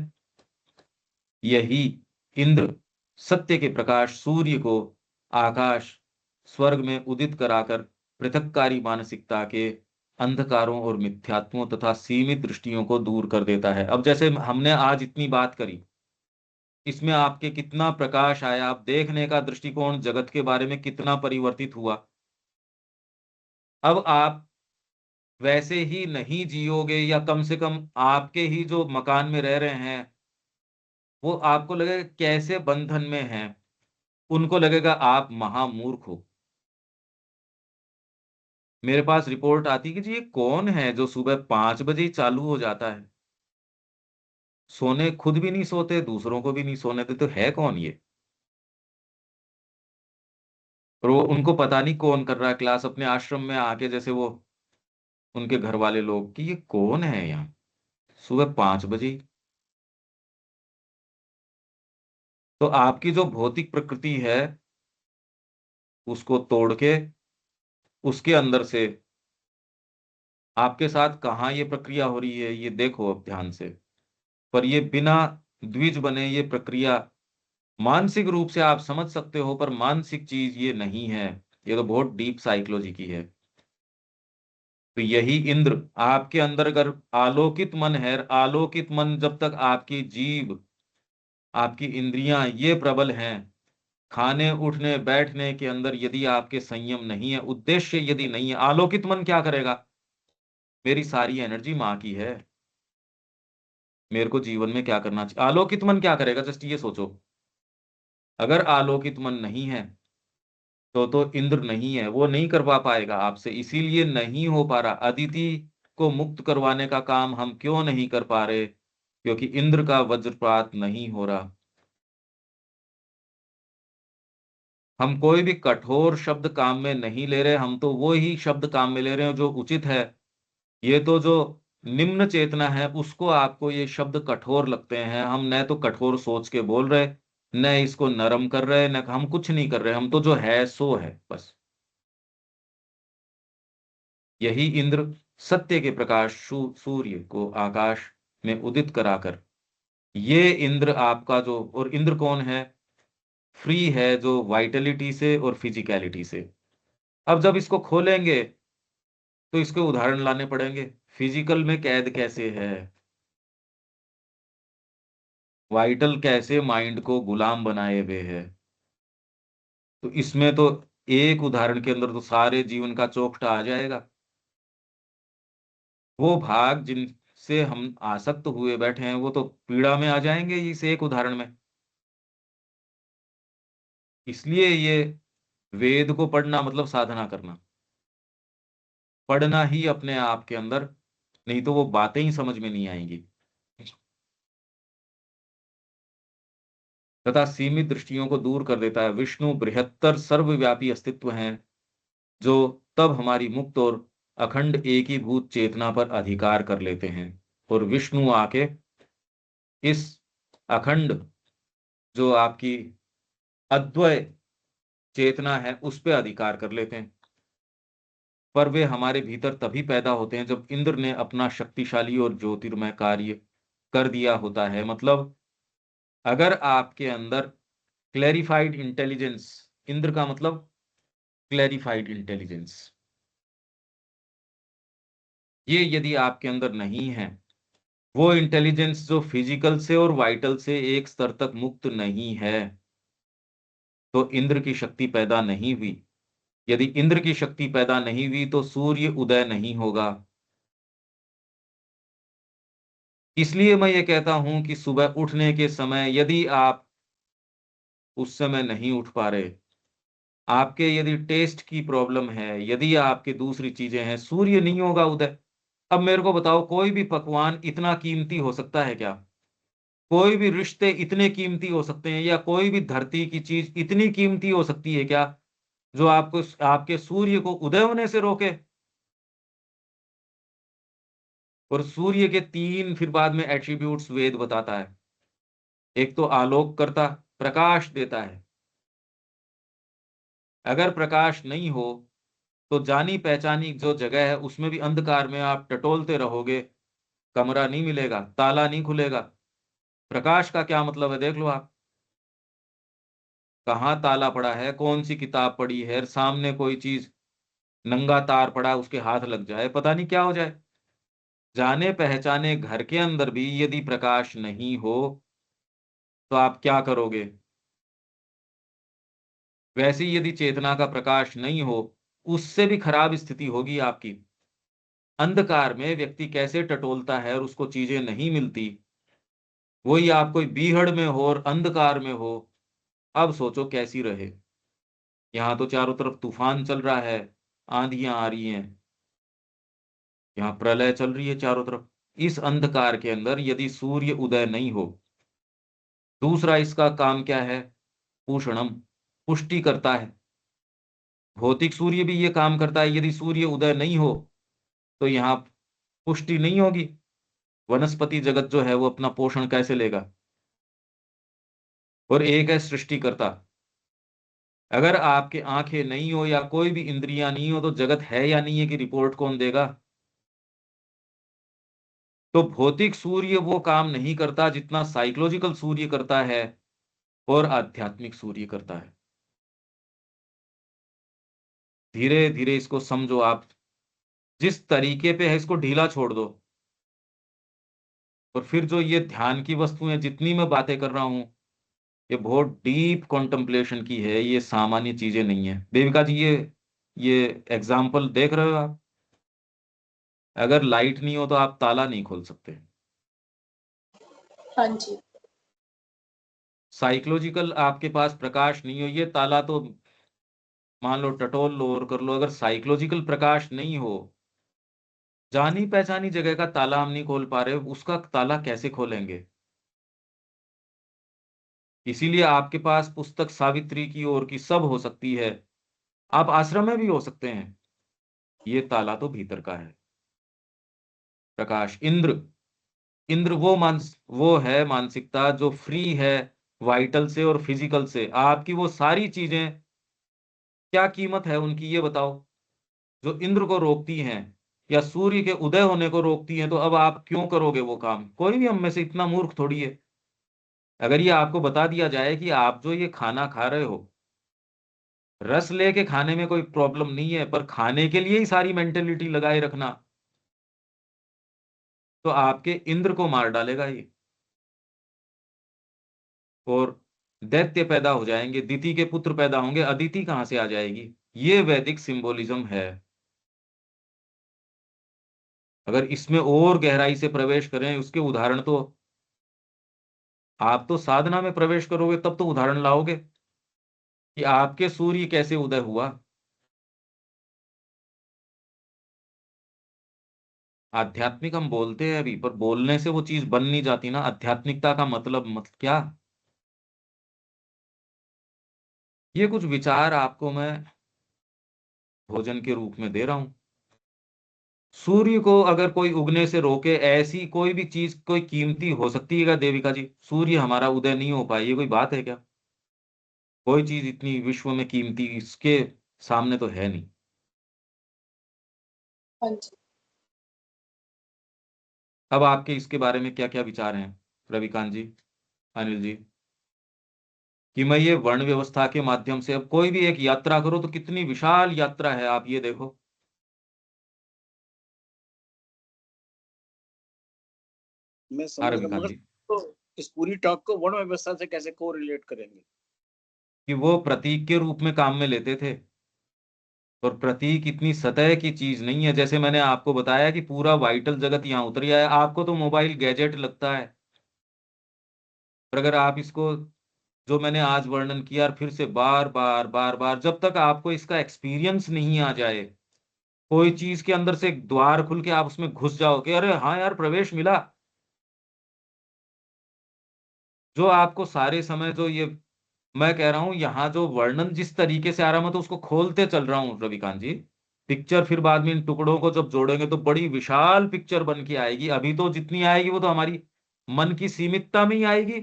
यही इंद्र सत्य के प्रकाश सूर्य को आकाश स्वर्ग में उदित कराकर पृथककारी मानसिकता के अंधकारों और मिथ्यात्वों तथा सीमित दृष्टियों को दूर कर देता है। अब जैसे हमने आज इतनी बात करी, इसमें आपके कितना प्रकाश आया, आप देखने का दृष्टिकोण जगत के बारे में कितना परिवर्तित हुआ। अब आप वैसे ही नहीं जियोगे, या कम से कम आपके ही जो मकान में रह रहे हैं वो आपको लगेगा कैसे बंधन में हैं, उनको लगेगा आप महामूर्ख हो। मेरे पास रिपोर्ट आती कि जी ये कौन है जो सुबह 5 बजे ही चालू हो जाता है, सोने खुद भी नहीं सोते, दूसरों को भी नहीं सोने देते, तो है कौन ये। और वो उनको पता नहीं कौन कर रहा है क्लास अपने आश्रम में आके, जैसे वो उनके घर वाले लोग, कि ये कौन है यहाँ सुबह 5 बजे ही। तो आपकी जो भौतिक प्रकृति है उसको तोड़ के उसके अंदर से आपके साथ कहाँ ये प्रक्रिया हो रही है ये देखो अब ध्यान से। पर ये बिना द्विज बने ये प्रक्रिया मानसिक रूप से आप समझ सकते हो, पर मानसिक चीज ये नहीं है, ये तो बहुत डीप साइकोलॉजी की है। तो यही इंद्र आपके अंदर अगर आलोकित मन है, आलोकित मन जब तक आपकी जीव आपकी इंद्रियां ये प्रबल हैं, खाने उठने बैठने के अंदर यदि आपके संयम नहीं है, उद्देश्य यदि नहीं है, आलोकित मन क्या करेगा, मेरी सारी एनर्जी माँ की है, मेरे को जीवन में क्या करना चाहिए। आलोकित मन क्या करेगा, जस्ट ये सोचो। अगर आलोकित मन नहीं है तो इंद्र नहीं है, वो नहीं करवा पाएगा आपसे, इसीलिए नहीं हो पा रहा। अदिति को मुक्त करवाने का काम हम क्यों नहीं कर पा रहे, क्योंकि इंद्र का वज्रपात नहीं हो रहा। हम कोई भी कठोर शब्द काम में नहीं ले रहे, हम तो वो ही शब्द काम में ले रहे हैं जो उचित है। ये तो जो निम्न चेतना है उसको आपको ये शब्द कठोर लगते हैं। हम न तो कठोर सोच के बोल रहे, न इसको नरम कर रहे, न हम कुछ नहीं कर रहे, हम तो जो है सो है बस। यही इंद्र सत्य के प्रकाश सूर्य को आकाश में उदित कराकर, ये इंद्र आपका जो, और इंद्र कौन है, फ्री है, जो वाइटलिटी से और फिजिकलिटी से। अब जब इसको खोलेंगे तो इसके उदाहरण लाने पड़ेंगे। फिजिकल में कैद कैसे है, वाइटल कैसे माइंड को गुलाम बनाए हुए है। तो इसमें तो एक उदाहरण के अंदर तो सारे जीवन का चौखटा आ जाएगा। वो भाग जिनसे हम आसक्त हुए बैठे हैं वो तो पीड़ा में आ जाएंगे इस एक उदाहरण में। इसलिए ये वेद को पढ़ना मतलब साधना करना, पढ़ना ही अपने आप के अंदर, नहीं तो वो बातें ही समझ में नहीं आएंगी। तथा सीमित दृष्टियों को दूर कर देता है। विष्णु बृहत्तर सर्वव्यापी अस्तित्व हैं, जो तब हमारी मुक्त और अखंड एकीभूत चेतना पर अधिकार कर लेते हैं। और विष्णु आके इस अखंड जो आपकी अद्वय चेतना है उस पे अधिकार कर लेते हैं। पर वे हमारे भीतर तभी पैदा होते हैं जब इंद्र ने अपना शक्तिशाली और ज्योतिर्मय कार्य कर दिया होता है। मतलब अगर आपके अंदर क्लैरिफाइड इंटेलिजेंस, इंद्र का मतलब क्लैरिफाइड इंटेलिजेंस, ये यदि आपके अंदर नहीं है, वो इंटेलिजेंस जो फिजिकल से और वाइटल से एक स्तर तक मुक्त नहीं है, तो इंद्र की शक्ति पैदा नहीं हुई। यदि इंद्र की शक्ति पैदा नहीं हुई तो सूर्य उदय नहीं होगा। इसलिए मैं ये कहता हूं कि सुबह उठने के समय यदि आप उस समय नहीं उठ पा रहे, आपके यदि टेस्ट की प्रॉब्लम है, यदि आपकी दूसरी चीजें हैं, सूर्य नहीं होगा उदय। अब मेरे को बताओ कोई भी पकवान इतना कीमती हो सकता है क्या, कोई भी रिश्ते इतने कीमती हो सकते हैं, या कोई भी धरती की चीज इतनी कीमती हो सकती है क्या, जो आपको आपके सूर्य को उदय होने से रोके? और सूर्य के तीन फिर बाद में एट्रीब्यूट्स वेद बताता है। एक तो आलोक करता, प्रकाश देता है। अगर प्रकाश नहीं हो तो जानी पहचानी जो जगह है उसमें भी अंधकार में आप टटोलते रहोगे, कमरा नहीं मिलेगा, ताला नहीं खुलेगा। प्रकाश का क्या मतलब है देख लो आप। कहाँ ताला पड़ा है, कौन सी किताब पड़ी है, सामने कोई चीज, नंगा तार पड़ा, उसके हाथ लग जाए, पता नहीं क्या हो जाए। जाने पहचाने घर के अंदर भी यदि प्रकाश नहीं हो तो आप क्या करोगे? वैसे ही यदि चेतना का प्रकाश नहीं हो, उससे भी खराब स्थिति होगी आपकी। अंधकार में व्यक्ति कैसे टटोलता है और उसको चीजें नहीं मिलती, वही आप कोई बीहड़ में हो और अंधकार में हो, अब सोचो कैसी रहे। यहाँ तो चारों तरफ तूफान चल रहा है, आंधियां आ रही हैं, यहाँ प्रलय चल रही है चारों तरफ। इस अंधकार के अंदर यदि सूर्य उदय नहीं हो, दूसरा इसका काम क्या है? पूषणम, पुष्टि करता है। भौतिक सूर्य भी ये काम करता है। यदि सूर्य उदय नहीं हो तो यहाँ पुष्टि नहीं होगी, वनस्पति जगत जो है वो अपना पोषण कैसे लेगा? और एक है सृष्टिकर्ता। अगर आपके आंखें नहीं हो या कोई भी इंद्रियां नहीं हो तो जगत है या नहीं है की रिपोर्ट कौन देगा? तो भौतिक सूर्य वो काम नहीं करता जितना साइकोलॉजिकल सूर्य करता है और आध्यात्मिक सूर्य करता है। धीरे धीरे इसको समझो आप। जिस तरीके पे है इसको ढीला छोड़ दो। और फिर जो ये ध्यान की वस्तुएं जितनी मैं बातें कर रहा हूं, ये बहुत डीप कॉन्टेम्पलेशन की है, ये सामान्य चीजें नहीं है। देविका जी, ये एग्जाम्पल देख रहे हो आप? अगर लाइट नहीं हो तो आप ताला नहीं खोल सकते। हाँ जी। साइकोलॉजिकल आपके पास प्रकाश नहीं हो, ये ताला तो मान लो टटोल लो और कर लो। अगर साइकोलॉजिकल प्रकाश नहीं हो, जानी पहचानी जगह का ताला हम नहीं खोल पा रहे, उसका ताला कैसे खोलेंगे? इसीलिए आपके पास पुस्तक सावित्री की ओर की सब हो सकती है, आप आश्रम में भी हो सकते हैं, ये ताला तो भीतर का है। प्रकाश, इंद्र, इंद्र वो है मानसिकता जो फ्री है वाइटल से और फिजिकल से। आपकी वो सारी चीजें, क्या कीमत है उनकी ये बताओ, जो इंद्र को रोकती हैं या सूर्य के उदय होने को रोकती हैं। तो अब आप क्यों करोगे वो काम? कोई भी हम में से इतना मूर्ख थोड़ी है। अगर ये आपको बता दिया जाए कि आप जो ये खाना खा रहे हो, रस लेके खाने में कोई प्रॉब्लम नहीं है, पर खाने के लिए ही सारी मेंटेलिटी लगाए रखना, तो आपके इंद्र को मार डालेगा ये। और दैत्य पैदा हो जाएंगे, दिति के पुत्र पैदा होंगे, अदिति कहां से आ जाएगी? ये वैदिक सिंबोलिज्म है। अगर इसमें और गहराई से प्रवेश करें, उसके उदाहरण तो, आप तो साधना में प्रवेश करोगे तब तो उदाहरण लाओगे कि आपके सूर्य कैसे उदय हुआ। आध्यात्मिक हम बोलते हैं अभी, पर बोलने से वो चीज बन नहीं जाती ना। आध्यात्मिकता का मतलब क्या? ये कुछ विचार आपको मैं भोजन के रूप में दे रहा हूं। सूर्य को अगर कोई उगने से रोके, ऐसी कोई भी चीज कोई कीमती हो सकती है क्या देविका जी? सूर्य हमारा उदय नहीं हो पाए, ये कोई बात है क्या? कोई चीज इतनी विश्व में कीमती इसके सामने तो है नहीं। हाँ जी। अब आपके इसके बारे में क्या क्या विचार हैं रविकांत जी, अनिल जी? कि मैं ये वर्ण व्यवस्था के माध्यम से अब कोई भी एक यात्रा करो तो कितनी विशाल यात्रा है, आप ये देखो। मैं हाँ समझ रहा हूँ, रविकांत मगर जी, तो इस पूरी टॉक को वर्ण व्यवस्था से कैसे को रिलेट करेंगे? कि वो प्रतीक के रूप में काम में लेते थे। और प्रतीक इतनी सतह की चीज नहीं है। जैसे मैंने आपको बताया कि पूरा वाइटल जगत यहाँ उतर गया है, आपको तो मोबाइल गैजेट लगता है। पर अगर आप इसको, जो मैंने आज वर्णन किया, और फिर से बार बार बार बार, जब तक आपको इसका एक्सपीरियंस नहीं आ जाए, कोई चीज के अंदर से एक द्वार खुल के आप उसमें घुस जाओ कि अरे हाँ यार प्रवेश मिला, जो आपको सारे समय जो ये मैं कह रहा हूं, यहाँ जो वर्णन जिस तरीके से आ रहा, मैं तो उसको खोलते चल रहा हूँ रविकांत जी। पिक्चर फिर बाद में इन टुकड़ों को जब जोड़ेंगे तो बड़ी विशाल पिक्चर बन के आएगी। अभी तो जितनी आएगी वो तो हमारी मन की सीमितता में ही आएगी।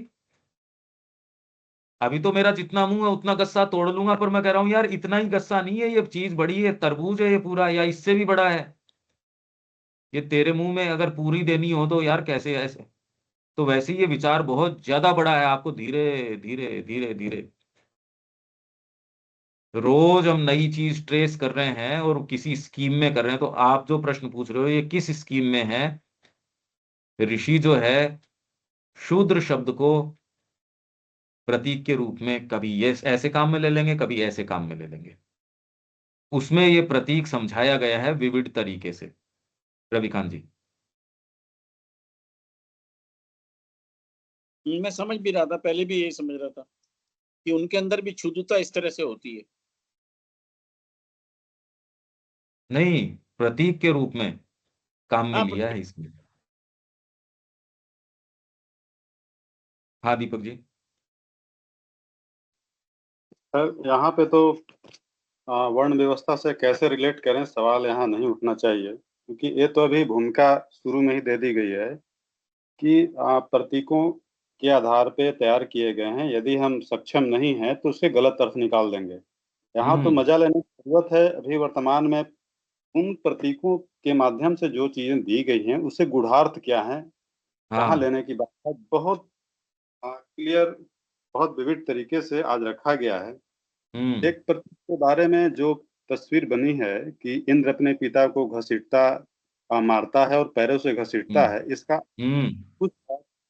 अभी तो मेरा जितना मुंह है उतना गस्सा तोड़ लूंगा, पर मैं कह रहा हूँ यार इतना ही गस्सा नहीं है, ये चीज बड़ी है, तरबूज है ये पूरा, या इससे भी बड़ा है। ये तेरे मुंह में अगर पूरी देनी हो तो यार कैसे ऐसे। तो वैसे ही ये विचार बहुत ज्यादा बड़ा है, आपको धीरे धीरे धीरे धीरे रोज हम नई चीज ट्रेस कर रहे हैं और किसी स्कीम में कर रहे हैं। तो आप जो प्रश्न पूछ रहे हो ये किस स्कीम में है? ऋषि जो है शूद्र शब्द को प्रतीक के रूप में कभी ये ऐसे काम में ले लेंगे, कभी ऐसे काम में ले लेंगे। उसमें ये प्रतीक समझाया गया है विविध तरीके से रविकांत जी। मैं समझ भी रहा था, पहले भी यही समझ रहा था कि उनके अंदर भी क्षुद्रता इस तरह से होती है। नहीं, प्रतीक के रूप में काम में हाँ, लिया है इसमें। हाँ दीपक जी। सर यहाँ पे तो वर्ण व्यवस्था से कैसे रिलेट करें, सवाल यहाँ नहीं उठना चाहिए, क्योंकि ये तो अभी भूमिका शुरू में ही दे दी गई है कि प्रतीकों के आधार पे तैयार किए गए हैं, यदि हम सक्षम नहीं हैं तो उसके गलत अर्थ निकाल देंगे। यहाँ तो हम्म। मजा लेने की जरूरत है अभी वर्तमान में। उन प्रतीकों के माध्यम से जो चीजें दी गई हैं उससे गूढ़ार्थ क्या है, कहाँ हाँ। लेने की बात है, बहुत क्लियर, बहुत विविध तरीके से आज रखा गया है। हम्म। एक प्रतीक के बारे में जो तस्वीर बनी है कि इंद्र अपने पिता को घसीटता मारता है और पैरों से घसीटता हम्म। है, इसका हम्म। कुछ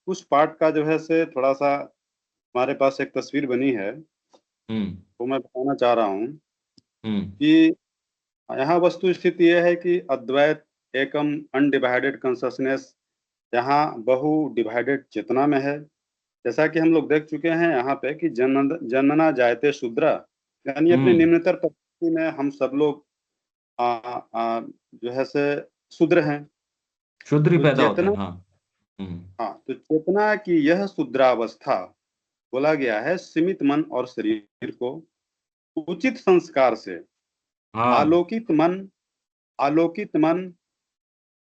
कुछ पार्ट का जो है से थोड़ा सा हमारे पास एक तस्वीर बनी है, हम्म। वो मैं बताना चाह रहा हूँ हम्म। कि यहाँ वस्तु स्थिति यह है कि अद्वैत एकम अनडिवाइडेड कॉन्शसनेस यहाँ बहु डिवाइडेड चेतना में है। जैसा कि हम लोग देख चुके हैं यहाँ पे कि जनना जायते शूद्रा, यानी अपनी हम्म। निम्नतर परिस्थिति में हम सब लोग आ, जो है से शूद्र हैं। शुद्ध ही तो पैदा होते चेतना, हैं, हाँ। हम्म। हाँ, तो चेतना की यह शुद्रावस्था बोला गया है सीमित मन और शरीर को उचित संस्कार से हाँ। आलोकित मन, आलोकित मन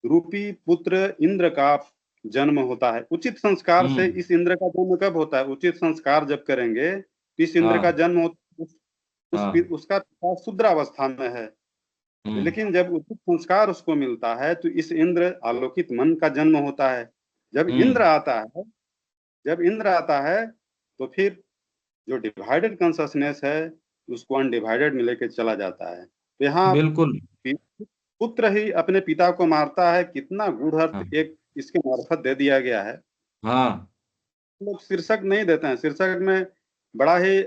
रूपी पुत्र इंद्र का जन्म होता है। उचित संस्कार से हम्म। इस इंद्र का जन्म कब होता है? उचित संस्कार जब करेंगे तो इस इंद्र का हाँ। जन्म होता है। हाँ। उसका पिता शुद्रावस्था में है, हम्म। लेकिन जब उचित संस्कार उसको मिलता है तो इस इंद्र आलोकित मन का जन्म होता है। जब इंद्र हम्म। आता है, जब इंद्र आता है तो फिर जो डिवाइडेड कॉन्शसनेस है उसको अनडिवाइडेड में लेके चला जाता है। तो यहाँ बिल्कुल। पुत्र ही अपने पिता को मारता है, कितना गूढ़ अर्थ हाँ। एक इसके मार्फत दे दिया गया है। हाँ। लोग शीर्षक नहीं देते हैं, शीर्षक में बड़ा ही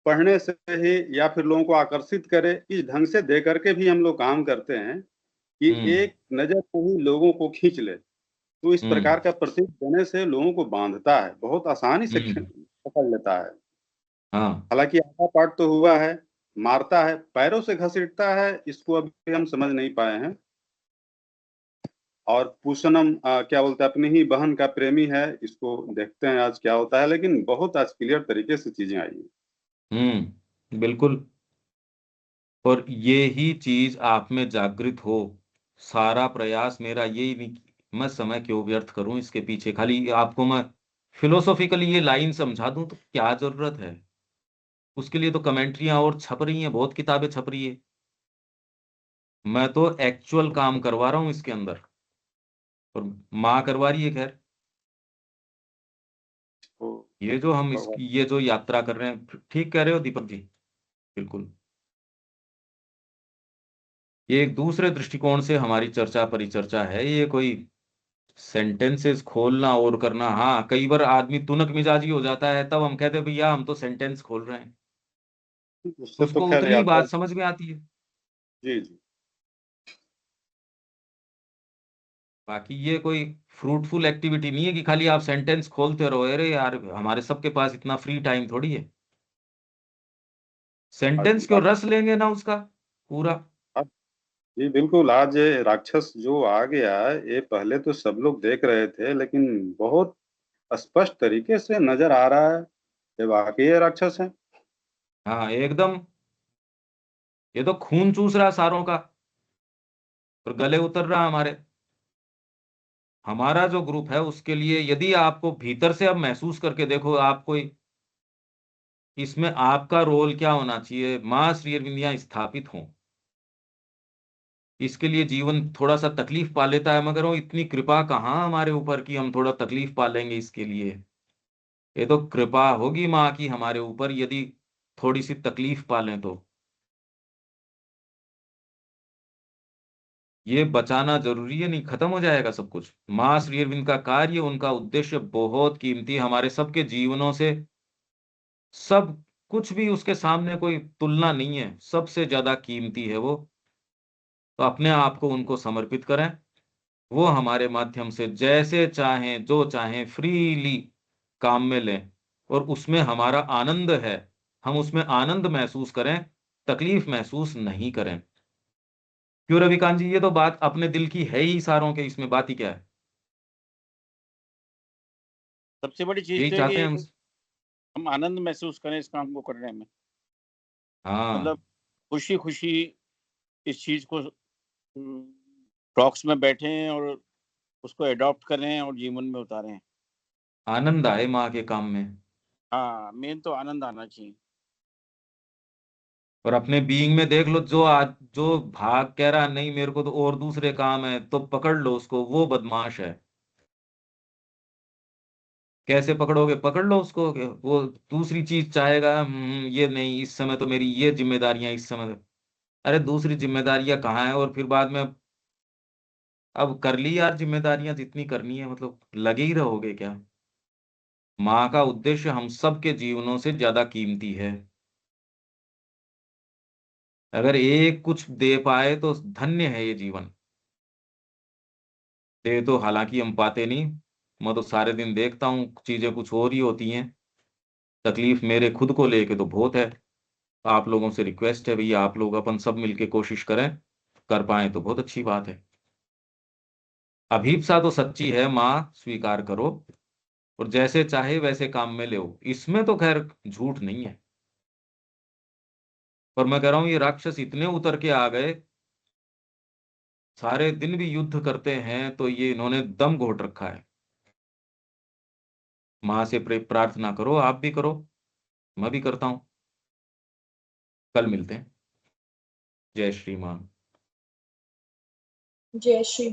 पढ़ने से ही या फिर लोगों को आकर्षित करे इस ढंग से दे करके भी हम लोग काम करते हैं कि हम्म। एक नजर से ही लोगों को खींच ले। तो इस हम्म। प्रकार का प्रतीक देने से लोगों को बांधता है, बहुत आसानी से हम्म। पकड़ लेता है। हाँ। हालांकि आधा पार्ट तो हुआ है, मारता है, पैरों से घसीटता है, इसको अभी हम समझ नहीं पाए हैं। और पूषणम क्या बोलते हैं, अपनी ही बहन का प्रेमी है, इसको देखते हैं आज क्या होता है, लेकिन बहुत आज क्लियर तरीके से चीजें आई हैं। बिल्कुल। और ये ही चीज आप में जागृत हो, सारा प्रयास मेरा यही नहीं कि मैं समय क्यों व्यर्थ करूं इसके पीछे, खाली आपको मैं फिलोसॉफिकली ये लाइन समझा दूं तो क्या जरूरत है। उसके लिए तो कमेंट्रियां और छप रही हैं, बहुत किताबें छप रही है। मैं तो एक्चुअल काम करवा रहा हूं इसके अंदर, और माँ करवा रही है खैर। तो ये जो हम इसकी ये जो यात्रा कर रहे हैं, ठीक कह रहे हो दीपक जी, बिल्कुल। ये एक दूसरे दृष्टिकोण से हमारी चर्चा परिचर्चा है, ये कोई सेंटेंसेस खोलना और करना। हाँ, कई बार आदमी तुनक मिजाजी हो जाता है, तब हम कहते हैं भैया हम तो सेंटेंस खोल रहे हैं। उससे तो उसको खैर उतनी यात्रा। बात समझ में आती है। जी जी। बाकी ये कोई फ्रूटफुल एक्टिविटी नहीं है कि खाली आप सेंटेंस खोलते रहो। अरे यार, हमारे सबके पास इतना फ्री टाइम थोड़ी है। सेंटेंस क्यों, आज रस लेंगे ना उसका पूरा। आज- जी बिल्कुल, आज ये राक्षस जो आ गया, ये पहले तो सब लोग देख रहे थे, लेकिन बहुत स्पष्ट तरीके से नजर आ रहा है कि वाकई ये राक्षस है। हाँ एकदम, ये तो खून चूस रहा सारों का और गले उतर रहा हमारे। हमारा जो ग्रुप है उसके लिए यदि आपको भीतर से अब महसूस करके देखो, आपको इसमें आपका रोल क्या होना चाहिए, माँ श्री अरविंद यहाँ स्थापित हों, इसके लिए जीवन थोड़ा सा तकलीफ पा लेता है, मगर वो इतनी कृपा कहाँ हमारे ऊपर कि हम थोड़ा तकलीफ पा लेंगे इसके लिए। ये तो कृपा होगी माँ की हमारे ऊपर यदि थोड़ी सी तकलीफ पा लें तो। ये बचाना जरूरी है, नहीं खत्म हो जाएगा सब कुछ। माँ श्री अरविंद का कार्य, उनका उद्देश्य बहुत कीमती, हमारे सबके जीवनों से सब कुछ भी उसके सामने कोई तुलना नहीं है, सबसे ज्यादा कीमती है वो। तो अपने आप को उनको समर्पित करें, वो हमारे माध्यम से जैसे चाहें जो चाहें फ्रीली काम में लें, और उसमें हमारा आनंद है, हम उसमें आनंद महसूस करें, तकलीफ महसूस नहीं करें। क्यों रविकांत जी, ये तो बात अपने दिल की है ही सारों के, इसमें बात ही क्या है। सबसे बड़ी चीज यही तो है चाहते हैं कि हम आनंद महसूस करें इस काम को करने में, हाँ मतलब खुशी खुशी इस चीज को टॉक्स में बैठे और उसको एडॉप्ट करें और जीवन में उतारें। आनंद आए माँ के काम में, हाँ, मेन तो आनंद आना चाहिए। और अपने बीइंग में देख लो, जो आज जो भाग कह रहा नहीं मेरे को तो और दूसरे काम है, तो पकड़ लो उसको, वो बदमाश है। कैसे पकड़ोगे, पकड़ लो उसको, वो दूसरी चीज चाहेगा, ये नहीं इस समय तो मेरी ये जिम्मेदारियां इस समय। अरे दूसरी जिम्मेदारियां कहाँ है, और फिर बाद में अब कर ली यार जिम्मेदारियां जितनी करनी है, मतलब लगे ही रहोगे क्या। माँ का उद्देश्य हम सबके जीवनों से ज्यादा कीमती है। अगर एक कुछ दे पाए तो धन्य है ये जीवन। दे तो हालांकि हम पाते नहीं, मैं तो सारे दिन देखता हूँ चीजें कुछ और ही होती हैं। तकलीफ मेरे खुद को लेके तो बहुत है। आप लोगों से रिक्वेस्ट है भैया, आप लोग अपन सब मिलके कोशिश करें, कर पाए तो बहुत अच्छी बात है। अभीप्सा तो सच्ची है माँ, स्वीकार करो, और जैसे चाहे वैसे काम में ले, इसमें तो खैर झूठ नहीं है। पर मैं कह रहा हूं ये राक्षस इतने उतर के आ गए, सारे दिन भी युद्ध करते हैं, तो ये इन्होंने दम घोट रखा है। माँ से प्रार्थना करो, आप भी करो, मैं भी करता हूं। कल मिलते हैं। जय श्री मां। जय श्री